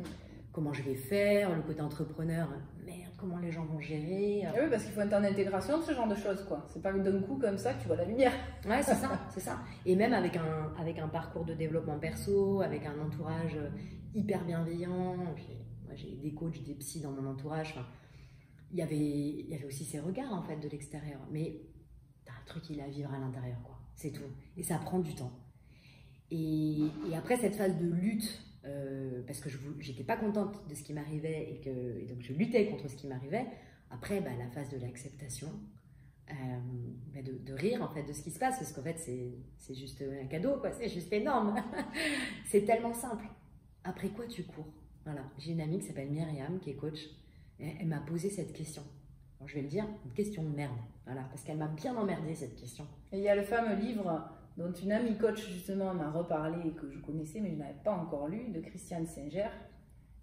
Comment je vais faire? Le côté entrepreneur, merde, comment les gens vont gérer? Oui, parce qu'il faut un temps d'intégration de ce genre de choses, quoi. C'est pas d'un coup comme ça que tu vois la lumière. Ouais, c'est ça, c'est ça. Et même avec un parcours de développement perso, avec un entourage hyper bienveillant. Moi, j'ai des coachs, des psys dans mon entourage. Enfin, il y avait aussi ces regards en fait de l'extérieur. Mais t'as un truc, il est à vivre à l'intérieur, quoi. C'est tout. Et ça prend du temps. Et après cette phase de lutte, parce que j'étais pas contente de ce qui m'arrivait et donc je luttais contre ce qui m'arrivait, après la phase de l'acceptation, de rire en fait de ce qui se passe, parce qu'en fait c'est juste un cadeau, quoi. C'est juste énorme. C'est tellement simple. Après quoi tu cours? Voilà. J'ai une amie qui s'appelle Myriam, qui est coach. Elle m'a posé cette question. Alors, je vais le dire, une question de merde. Voilà, parce qu'elle m'a bien emmerdé cette question. Et il y a le fameux livre dont une amie coach justement m'a reparlé et que je connaissais mais je n'avais pas encore lu, de Christiane Singer,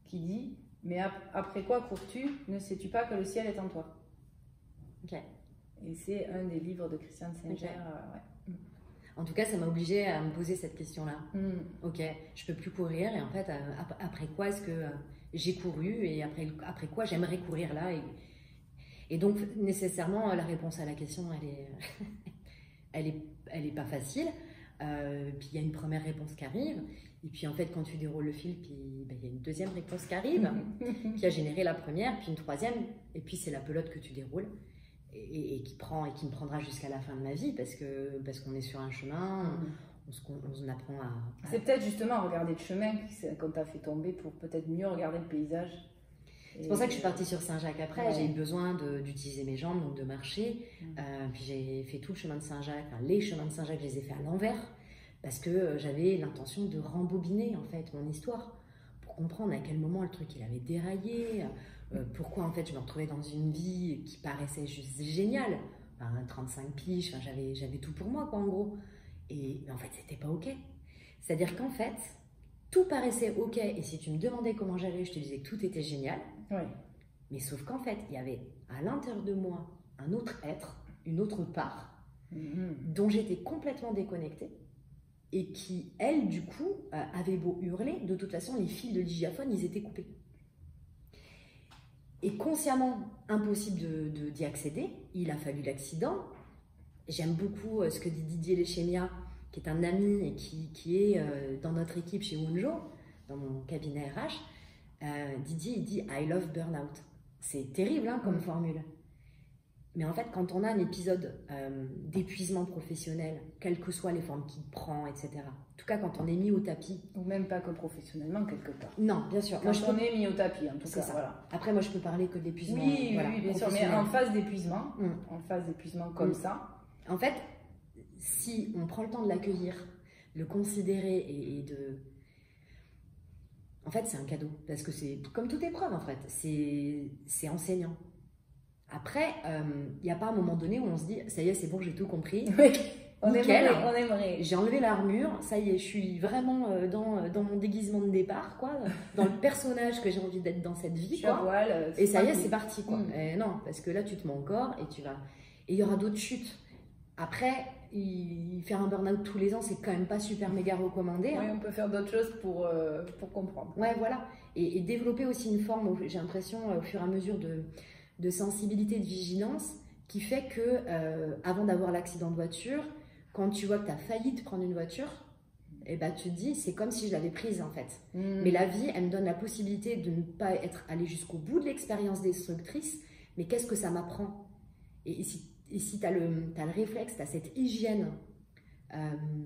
qui dit « Mais après quoi cours-tu? Ne sais-tu pas que le ciel est en toi ?» Ok. Et c'est un des livres de Christiane Singer. Ouais. En tout cas, ça m'a obligée à me poser cette question-là. Ok, je peux plus courir et en fait, après quoi est-ce que j'ai couru et après quoi j'aimerais courir là et donc nécessairement la réponse à la question, elle est pas facile. Puis il y a une première réponse qui arrive et puis en fait quand tu déroules le fil, puis il y a une deuxième réponse qui arrive qui a généré la première, puis une troisième et puis c'est la pelote que tu déroules. Et qui me prendra jusqu'à la fin de ma vie parce qu'on est sur un chemin, on apprend à... C'est peut-être justement regarder le chemin qu'on t'a fait tomber pour peut-être mieux regarder le paysage. C'est pour ça que je suis partie sur Saint-Jacques après. J'ai eu besoin d'utiliser mes jambes, donc de marcher. Puis j'ai fait tout le chemin de Saint-Jacques, enfin, les chemins de Saint-Jacques, je les ai fait à l'envers parce que j'avais l'intention de rembobiner en fait mon histoire pour comprendre à quel moment le truc il avait déraillé. Pourquoi en fait je me retrouvais dans une vie qui paraissait juste géniale, enfin, 35 piges, enfin, j'avais tout pour moi quoi en gros, mais en fait c'était pas ok, c'est à dire qu'en fait tout paraissait ok et si tu me demandais comment j'allais je te disais que tout était génial, mais sauf qu'en fait il y avait à l'intérieur de moi un autre être, une autre part dont j'étais complètement déconnectée et qui elle du coup avait beau hurler, de toute façon les fils de diaphone ils étaient coupés. Et consciemment impossible d'y accéder, il a fallu l'accident. J'aime beaucoup ce que dit Didier Léchémia, qui est un ami et qui est dans notre équipe chez Wunjo, dans mon cabinet RH. Didier, il dit « I love burnout ». C'est terrible hein, comme formule. Mais en fait, quand on a un épisode d'épuisement professionnel, quelles que soient les formes qu'il prend, etc. En tout cas, quand on est mis au tapis. Ou même pas que professionnellement, quelque part. Non, bien sûr. Quand on est mis au tapis, en tout cas. Ça. Voilà. Après, moi, je peux parler que de l'épuisement. Oui, voilà, oui, bien sûr. Mais en phase d'épuisement, comme ça. En fait, si on prend le temps de l'accueillir, le considérer et de... En fait, c'est un cadeau. Parce que c'est comme toute épreuve, en fait. C'est enseignant. Après, il n'y a pas un moment donné où on se dit « ça y est, c'est bon, j'ai tout compris ». On aimerait. J'ai enlevé l'armure, ça y est, je suis vraiment dans mon déguisement de départ, quoi, dans le personnage que j'ai envie d'être dans cette vie, quoi. Voile, et ça y est, c'est parti, quoi. Et non, parce que là, tu te mens encore et tu vas... Et il y aura d'autres chutes. Après, faire un burn-out tous les ans, c'est quand même pas super méga recommandé. Oui, on peut faire d'autres choses pour comprendre. Ouais, voilà. Et développer aussi une forme, j'ai l'impression, au fur et à mesure de sensibilité, de vigilance, qui fait que, avant d'avoir l'accident de voiture, quand tu vois que tu as failli te prendre une voiture, eh ben, tu te dis, c'est comme si je l'avais prise en fait. Mais la vie, elle me donne la possibilité de ne pas aller jusqu'au bout de l'expérience destructrice, mais qu'est-ce que ça m'apprend? Et si tu as le réflexe, tu as cette hygiène,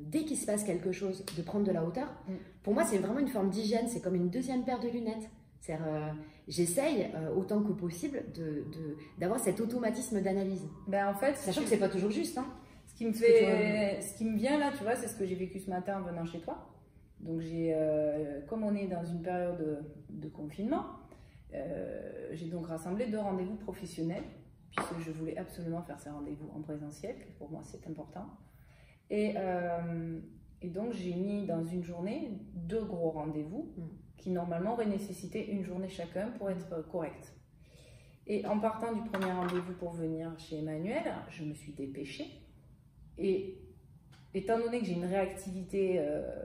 dès qu'il se passe quelque chose, de prendre de la hauteur, pour moi, c'est vraiment une forme d'hygiène, c'est comme une deuxième paire de lunettes. J'essaye autant que possible d'avoir cet automatisme d'analyse. Ben, en fait, sachant que c'est pas toujours juste. Hein. Ce qui me vient là, tu vois, c'est ce que j'ai vécu ce matin en venant chez toi. Donc, comme on est dans une période de confinement, j'ai donc rassemblé 2 rendez-vous professionnels, puisque je voulais absolument faire ces rendez-vous en présentiel, pour moi c'est important. Et donc, j'ai mis dans une journée 2 gros rendez-vous qui normalement auraient nécessité une journée chacun pour être correct. Et en partant du premier rendez-vous pour venir chez Emmanuel, je me suis dépêchée. Et étant donné que j'ai une réactivité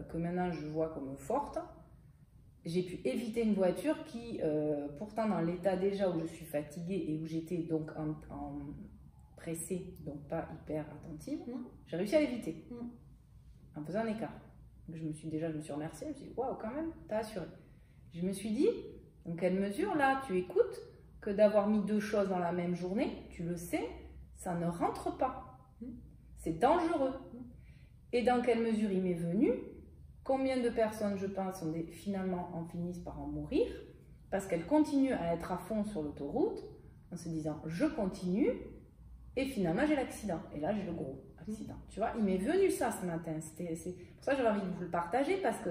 que maintenant je vois comme forte, j'ai pu éviter une voiture qui, pourtant dans l'état déjà où je suis fatiguée et où j'étais donc en pressée, donc pas hyper attentive, j'ai réussi à l'éviter en faisant un écart. Donc je me suis remerciée, je me suis dit waouh, quand même, t'as assuré. Je me suis dit, dans quelle mesure là tu écoutes que d'avoir mis 2 choses dans la même journée, tu le sais, ça ne rentre pas. C'est dangereux. Et dans quelle mesure il m'est venu, combien de personnes, je pense, finalement en finissent par en mourir, parce qu'elles continuent à être à fond sur l'autoroute, en se disant, je continue, et finalement j'ai l'accident. Et là, j'ai le gros accident. Tu vois, il m'est venu ça ce matin. C'est pour ça que j'avais envie de vous le partager, parce que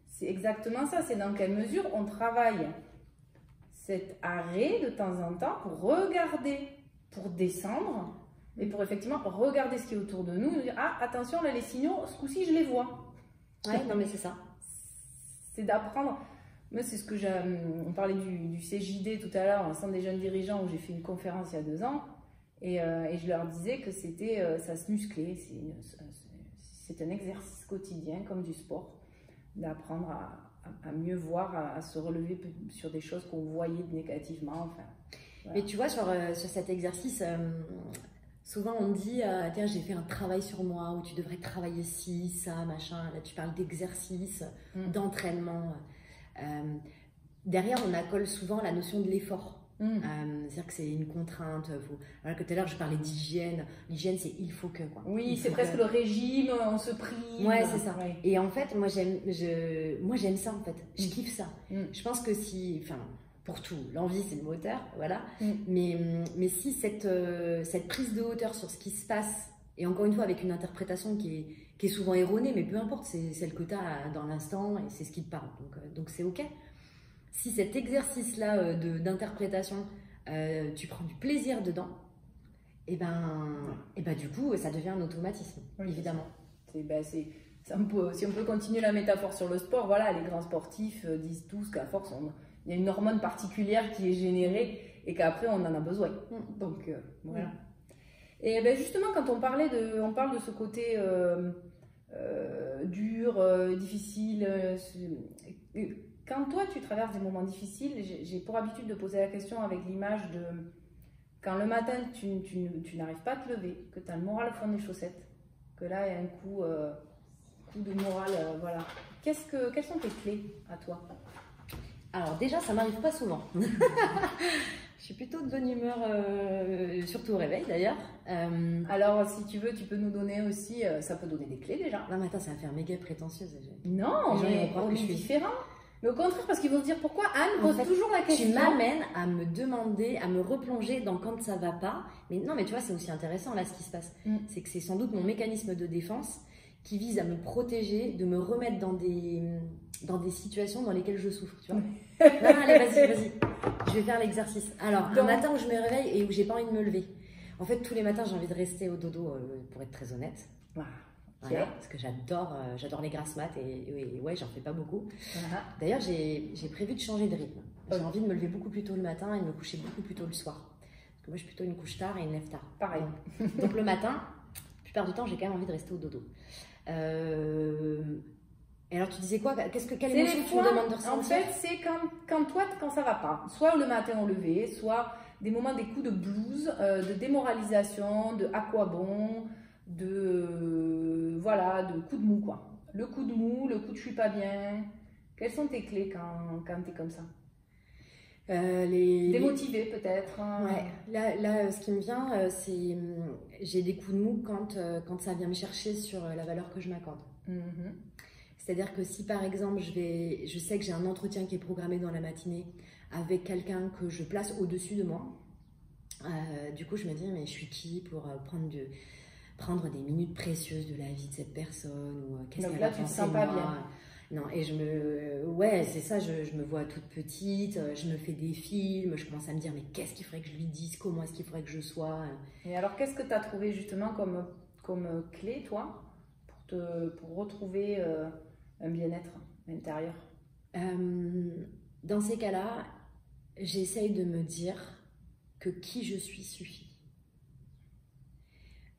c'est exactement ça. C'est dans quelle mesure on travaille cet arrêt de temps en temps pour regarder, pour descendre, Et pour effectivement regarder ce qui est autour de nous, nous dire ah attention là les signaux, ce coup-ci je les vois. Ouais, non mais c'est ça. C'est d'apprendre. Moi c'est ce que on parlait du CJD tout à l'heure, un centre des jeunes dirigeants où j'ai fait une conférence il y a 2 ans et je leur disais que c'était ça se musclait, c'est un exercice quotidien comme du sport, d'apprendre à mieux voir, à se relever sur des choses qu'on voyait négativement. Enfin, voilà. Mais tu vois, sur cet exercice, souvent on me dit tiens, j'ai fait un travail sur moi, ou tu devrais travailler ci, ça, machin. Là, tu parles d'exercice, d'entraînement. Derrière, on accole souvent la notion de l'effort. C'est-à-dire que c'est une contrainte. Voilà, que tout à l'heure, je parlais d'hygiène. L'hygiène, c'est il faut que. Quoi. Oui, c'est presque le régime, on se prive. Ouais, c'est ça. Ouais. Et en fait, moi, j'aime ça, en fait. Je kiffe ça. Je pense que si... Enfin, pour tout, l'envie, c'est le moteur, voilà. Mais si cette prise de hauteur sur ce qui se passe, et encore une fois, avec une interprétation qui est souvent erronée, mais peu importe, c'est celle que tu as dans l'instant, et c'est ce qui te parle. Donc c'est OK. Si cet exercice-là d'interprétation, tu prends du plaisir dedans, et ben du coup, ça devient un automatisme, évidemment. Si on peut continuer la métaphore sur le sport, voilà, les grands sportifs disent tous qu'à force, il y a une hormone particulière qui est générée et qu'après, on en a besoin. Donc, voilà. Et ben justement, quand on parle de ce côté dur, difficile, quand toi, tu traverses des moments difficiles, j'ai pour habitude de poser la question avec l'image de quand le matin, tu n'arrives pas à te lever, que tu as le moral au fond des chaussettes, que là, il y a un coup de moral, voilà. Quelles sont tes clés à toi? Alors déjà, ça m'arrive pas souvent. Je suis plutôt de bonne humeur, surtout au réveil d'ailleurs. Alors, si tu veux, tu peux nous donner aussi, ça peut donner des clés déjà. Non, mais attends, ça va faire méga prétentieuse. Non, mais on est différent. Mais au contraire, parce qu'ils vont se dire pourquoi Anne pose toujours la question. Tu m'amènes à me demander, à me replonger dans quand ça va pas. Mais non, mais tu vois, c'est aussi intéressant là ce qui se passe. C'est que c'est sans doute mon mécanisme de défense qui vise à me protéger, de me remettre dans des situations dans lesquelles je souffre. Tu vois. Non, allez, vas-y. Je vais faire l'exercice. Alors, un matin où je me réveille et où j'ai pas envie de me lever. En fait, tous les matins, j'ai envie de rester au dodo, pour être très honnête. Voilà, parce que j'adore les grasses mat et ouais, j'en fais pas beaucoup. D'ailleurs, j'ai prévu de changer de rythme. J'ai envie de me lever beaucoup plus tôt le matin et de me coucher beaucoup plus tôt le soir. Parce que moi, je suis plutôt une couche tard et une lève tard. Pareil. Donc le matin, la plupart du temps, j'ai quand même envie de rester au dodo. Et alors, tu disais quoi? Quelle émotion tu me demandes de ressentir? En fait, c'est quand ça va pas. Soit le matin au lever, soit des moments, des coups de blues, de démoralisation, de à quoi bon, de coup de mou quoi. Le coup de mou, le coup de je suis pas bien. Quelles sont tes clés quand tu es comme ça? Démotivé peut-être. Ouais. Là, ce qui me vient, c'est j'ai des coups de mou quand ça vient me chercher sur la valeur que je m'accorde. C'est-à-dire que si par exemple je sais que j'ai un entretien qui est programmé dans la matinée avec quelqu'un que je place au-dessus de moi, du coup je me dis mais je suis qui pour prendre des minutes précieuses de la vie de cette personne, ou qu'est-ce qu'elle va penser de moi. Donc là, tu te sens pas bien. Non, et ouais, c'est ça, je me vois toute petite, je me fais des films, je commence à me dire, mais qu'est-ce qu'il faudrait que je lui dise, comment est-ce qu'il faudrait que je sois. Et alors, qu'est-ce que tu as trouvé justement comme clé, toi, pour retrouver un bien-être intérieur? Dans ces cas-là, j'essaye de me dire que qui je suis suffit.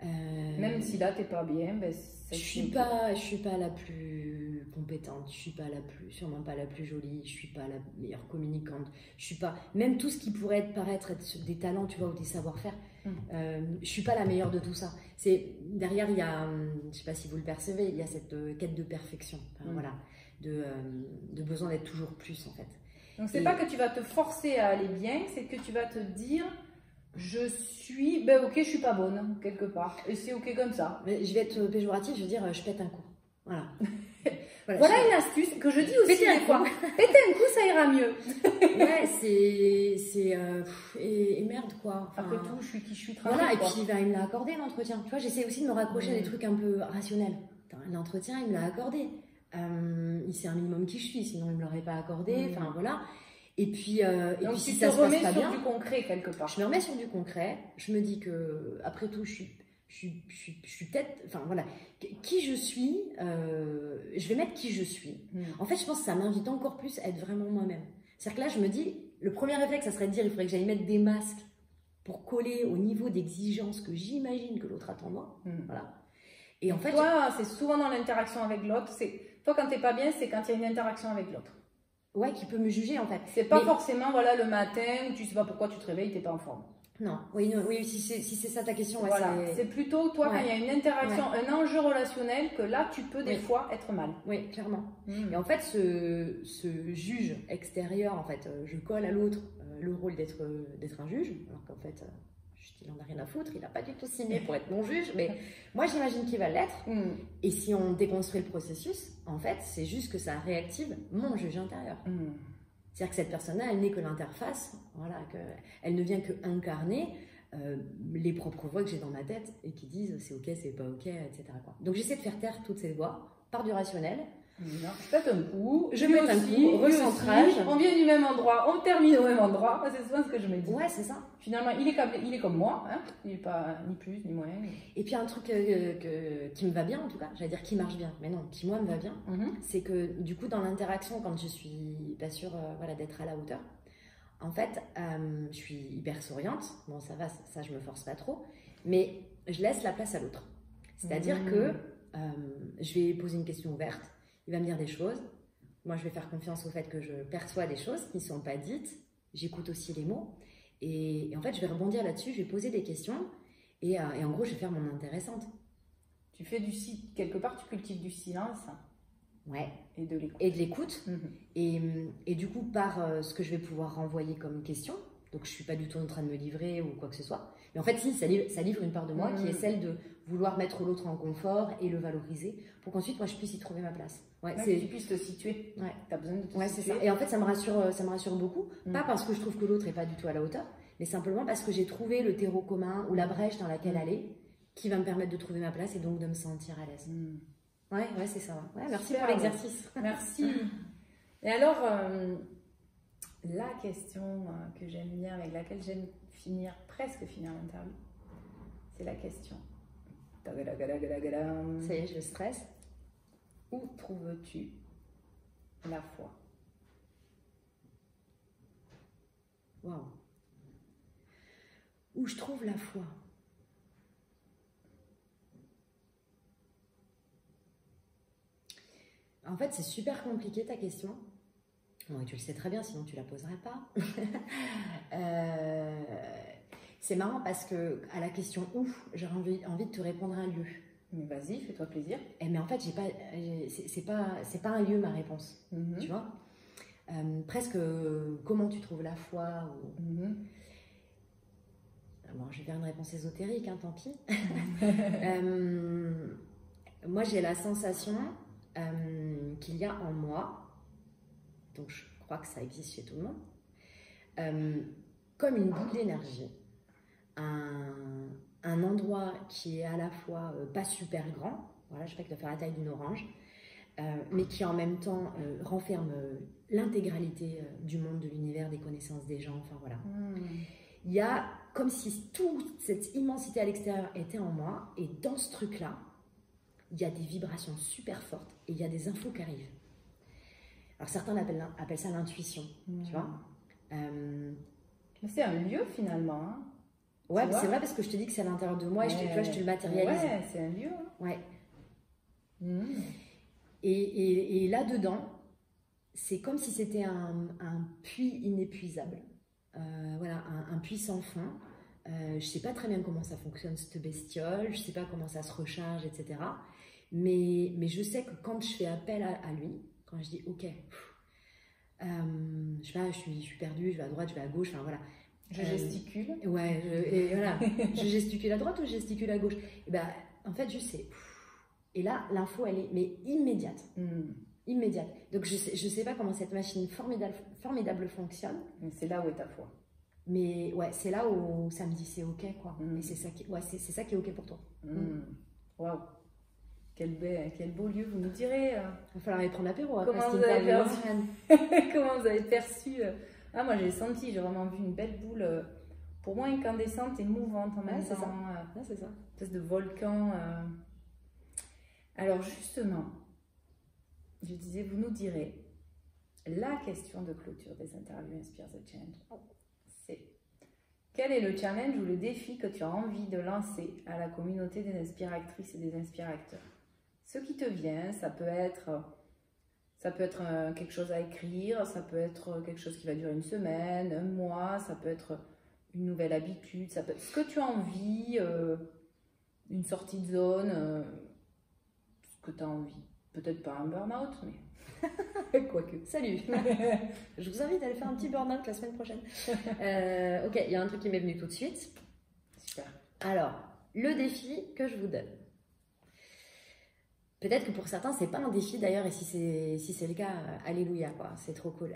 Même si là t'es pas bien, ben je suis pas la plus compétente, je suis pas sûrement pas la plus jolie, je suis pas la meilleure communicante, je suis pas, même tout ce qui pourrait paraître être des talents, tu vois, ou des savoir-faire, je suis pas la meilleure de tout ça. Derrière il y a, je sais pas si vous le percevez, il y a cette quête de perfection, voilà, de besoin d'être toujours plus en fait. Donc c'est pas que tu vas te forcer à aller bien, c'est que tu vas te dire ok, je suis pas bonne, quelque part. Et c'est ok comme ça. Mais je vais être péjorative, je veux dire, je pète un coup. Voilà. Voilà une astuce que je dis aussi des fois. Péter un coup, ça ira mieux. Ouais, et merde, quoi. Après tout, je suis qui je suis. Voilà, et puis il me l'a accordé, l'entretien. Tu vois, j'essaie aussi de me raccrocher à des trucs un peu rationnels. L'entretien, il me l'a accordé. Il sait un minimum qui je suis, sinon il me l'aurait pas accordé. Enfin, voilà. Donc si tu ça te se passe remets pas sur bien, du concret quelque part. je me remets sur du concret. Je me dis que après tout, je suis peut-être, enfin voilà, qui je suis. Je vais mettre qui je suis. En fait, je pense que ça m'invite encore plus à être vraiment moi-même. C'est-à-dire que là, je me dis, le premier réflexe, ça serait de dire, il faudrait que j'aille mettre des masques pour coller au niveau d'exigence que j'imagine que l'autre attend de moi. Voilà. Et en fait, toi, c'est souvent dans l'interaction avec l'autre. Toi, quand t'es pas bien, c'est quand il y a une interaction avec l'autre. Ouais, qui peut me juger en fait. C'est pas forcément voilà le matin où tu sais pas pourquoi tu te réveilles, t'es pas en forme. Non, oui, si c'est ça ta question. Ouais, voilà, c'est plutôt toi quand il y a une interaction, un enjeu relationnel que là tu peux des fois être mal. Oui, clairement. Et en fait, ce juge extérieur, en fait, je colle à l'autre le rôle d'être un juge, alors qu'en fait, il en a rien à foutre, il n'a pas du tout signé pour être mon juge, mais moi j'imagine qu'il va l'être. Et si on déconstruit le processus, en fait, c'est juste que ça réactive mon juge intérieur. C'est-à-dire que cette personne-là, elle n'est que l'interface, voilà, elle ne vient que incarner les propres voix que j'ai dans ma tête et qui disent c'est ok, c'est pas ok, etc. Donc j'essaie de faire taire toutes ces voix par du rationnel. Non, je pète un coup, je pète un coup, recentrage. On vient du même endroit, on termine au même endroit, c'est souvent ce que je me dis. Ouais, c'est ça. Finalement, il est comme moi, hein. Il n'est pas ni plus ni moins. Et puis un truc qui me va bien, en tout cas, j'allais dire qui marche bien, mais non, qui moi me va bien, c'est que du coup, dans l'interaction, quand je suis pas sûre voilà, d'être à la hauteur, en fait, je suis hyper souriante. Bon, ça va, ça je me force pas trop, mais je laisse la place à l'autre. C'est-à-dire que je vais poser une question ouverte. Il va me dire des choses. Moi, je vais faire confiance au fait que je perçois des choses qui ne sont pas dites. J'écoute aussi les mots. Et en fait, je vais rebondir là-dessus. Je vais poser des questions. Et en gros, je vais faire mon intéressante. Tu fais quelque part, tu cultives du silence. Ouais. Et de l'écoute. Et de l'écoute. Et du coup, par ce que je vais pouvoir renvoyer comme question, donc je ne suis pas du tout en train de me livrer ou quoi que ce soit. Mais en fait, si, ça livre une part de moi qui est celle de vouloir mettre l'autre en confort et le valoriser pour qu'ensuite, moi, je puisse y trouver ma place. Ouais, que tu puisses te situer. Ouais. Tu as besoin de te situer. C'est ça. Et en fait, ça me rassure beaucoup. Pas parce que je trouve que l'autre n'est pas du tout à la hauteur, mais simplement parce que j'ai trouvé le terreau commun ou la brèche dans laquelle aller qui va me permettre de trouver ma place et donc de me sentir à l'aise. Ouais, c'est ça. Ouais, merci pour l'exercice. Merci. Et alors, la question que j'aime bien, avec laquelle j'aime presque finir l'interview, c'est la question. Ça y est, je stresse. Où trouves-tu la foi? Waouh. Où je trouve la foi? En fait, c'est super compliqué ta question. Bon, tu le sais très bien, sinon tu la poserais pas. C'est marrant parce que à la question où, j'aurais envie de te répondre un lieu. Mais vas-y, fais-toi plaisir. Mais en fait, c'est pas un lieu ma réponse. Tu vois, presque comment tu trouves la foi ou... Bon, je vais faire une réponse ésotérique, hein, tant pis. Moi, j'ai la sensation qu'il y a en moi, donc je crois que ça existe chez tout le monde, comme une boule d'énergie, un endroit qui est à la fois pas super grand, voilà, je sais pas qu'il doit faire la taille d'une orange, mais qui en même temps renferme l'intégralité du monde, de l'univers, des connaissances des gens, enfin voilà. Il y a comme si toute cette immensité à l'extérieur était en moi, et dans ce truc-là, il y a des vibrations super fortes et il y a des infos qui arrivent. Alors certains appellent ça l'intuition, tu vois. C'est un lieu finalement. Hein. Ouais, c'est vrai parce que je te dis que c'est à l'intérieur de moi et je te le matérialise. Ouais, c'est un lieu. Hein. Ouais. Et là-dedans, c'est comme si c'était un puits inépuisable. Voilà, un puits sans fond. Je sais pas très bien comment ça fonctionne cette bestiole, je sais pas comment ça se recharge, etc. Mais je sais que quand je fais appel à lui, quand je dis ok, je sais pas, je suis perdue, je vais à droite, je vais à gauche, enfin voilà. Je gesticule. Ouais, et voilà. Je gesticule à droite ou je gesticule à gauche? Et ben, en fait, je sais. Et là, l'info, elle est mais immédiate. Immédiate. Donc, je sais pas comment cette machine formidable fonctionne. Mais c'est là où est ta foi. Mais ouais, c'est là où ça me dit c'est ok, quoi. Et c'est ça c'est ça qui est ok pour toi. Waouh. Quel beau lieu, vous nous direz. Il va falloir aller prendre l'apéro. Comment vous avez perçu Ah, moi j'ai senti, j'ai vraiment vu une belle boule, pour moi incandescente et mouvante en même c'est temps. ça. C'est ça. Une espèce de volcan. Alors justement, je disais, vous nous direz, la question de clôture des interviews Inspire the Change, c'est quel est le challenge ou le défi que tu as envie de lancer à la communauté des inspiratrices et des inspirateurs? Ce qui te vient, ça peut être quelque chose à écrire, ça peut être quelque chose qui va durer une semaine, un mois, ça peut être une nouvelle habitude, ça peut être ce que tu as envie, une sortie de zone, ce que tu as envie. Peut-être pas un burn-out, mais quoique. Salut. Je vous invite à aller faire un petit burn-out la semaine prochaine. Ok, il y a un truc qui m'est venu tout de suite. Super. Alors, le défi que je vous donne. Peut-être que pour certains, c'est pas un défi d'ailleurs, et si c'est le cas, alléluia, quoi, c'est trop cool.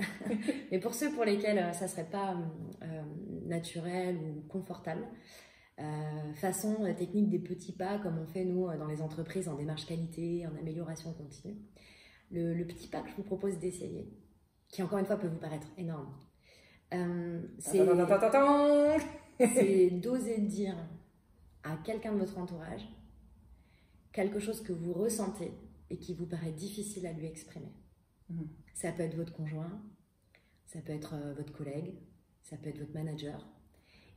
Mais pour ceux pour lesquels ça serait pas naturel ou confortable, façon technique des petits pas, comme on fait nous dans les entreprises en démarche qualité, en amélioration continue, le petit pas que je vous propose d'essayer, qui encore une fois peut vous paraître énorme, c'est d'oser dire à quelqu'un de votre entourage quelque chose que vous ressentez et qui vous paraît difficile à lui exprimer. Ça peut être votre conjoint, ça peut être votre collègue, ça peut être votre manager.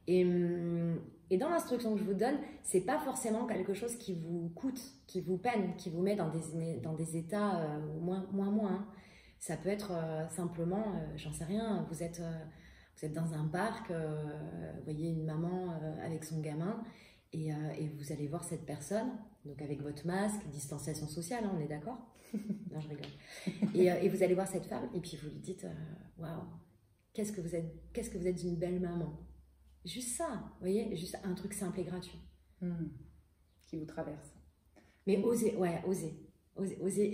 Et dans l'instruction que je vous donne, c'est pas forcément quelque chose qui vous coûte, qui vous peine, qui vous met dans des états moins. Ça peut être simplement, j'en sais rien, vous êtes dans un parc, vous voyez une maman avec son gamin, et vous allez voir cette personne, donc avec votre masque, distanciation sociale, hein, on est d'accord? Non, je rigole. Et vous allez voir cette femme, et puis vous lui dites, waouh, qu'est-ce que vous êtes une belle maman. Juste ça, vous voyez, juste un truc simple et gratuit. Qui vous traverse. Mais osez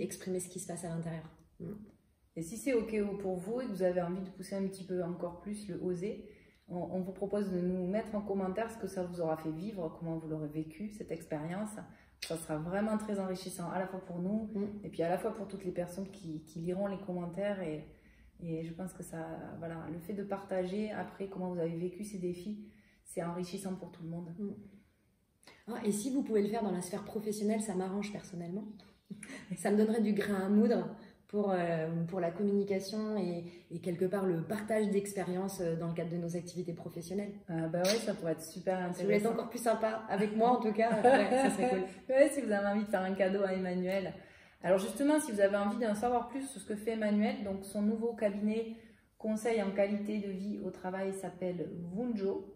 exprimer ce qui se passe à l'intérieur. Et si c'est OK pour vous et que vous avez envie de pousser un petit peu encore plus le oser, on vous propose de nous mettre en commentaire ce que ça vous aura fait vivre, comment vous l'aurez vécu, cette expérience. Ça sera vraiment très enrichissant, à la fois pour nous et puis à la fois pour toutes les personnes qui liront les commentaires. Et je pense que ça, voilà, le fait de partager après comment vous avez vécu ces défis, c'est enrichissant pour tout le monde. Et si vous pouvez le faire dans la sphère professionnelle, ça m'arrange personnellement. Ça me donnerait du grain à moudre pour la communication et quelque part le partage d'expériences dans le cadre de nos activités professionnelles. Bah ouais, ça pourrait être super intéressant. Si vous voulez être encore plus sympa avec moi en tout cas, ça serait cool. Ouais, si vous avez envie de faire un cadeau à Emmanuel. Alors justement, si vous avez envie d'en savoir plus sur ce que fait Emmanuel, donc son nouveau cabinet conseil en qualité de vie au travail s'appelle Wunjo,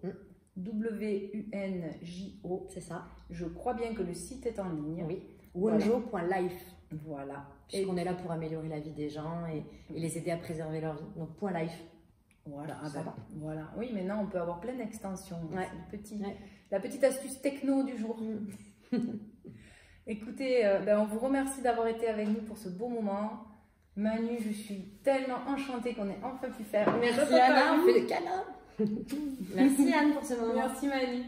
W-U-N-J-O. C'est ça. Je crois bien que le site est en ligne. Oui, wunjo.life. Voilà. Puisqu'on est là pour améliorer la vie des gens et les aider à préserver leur vie. Donc .life. Voilà, voilà. Oui, maintenant on peut avoir plein d'extensions. Ouais. La petite astuce techno du jour. Écoutez, on vous remercie d'avoir été avec nous pour ce beau moment. Manu, je suis tellement enchantée qu'on ait enfin pu faire. Merci Anna, on fait le câlin. Merci Anne pour ce moment. Merci Manu.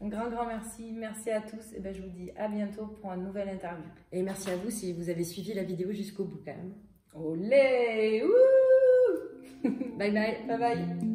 Un grand merci. Merci à tous. Et je vous dis à bientôt pour une nouvelle interview. Et merci à vous si vous avez suivi la vidéo jusqu'au bout quand même. Olé! Ouh! Bye bye. Bye bye.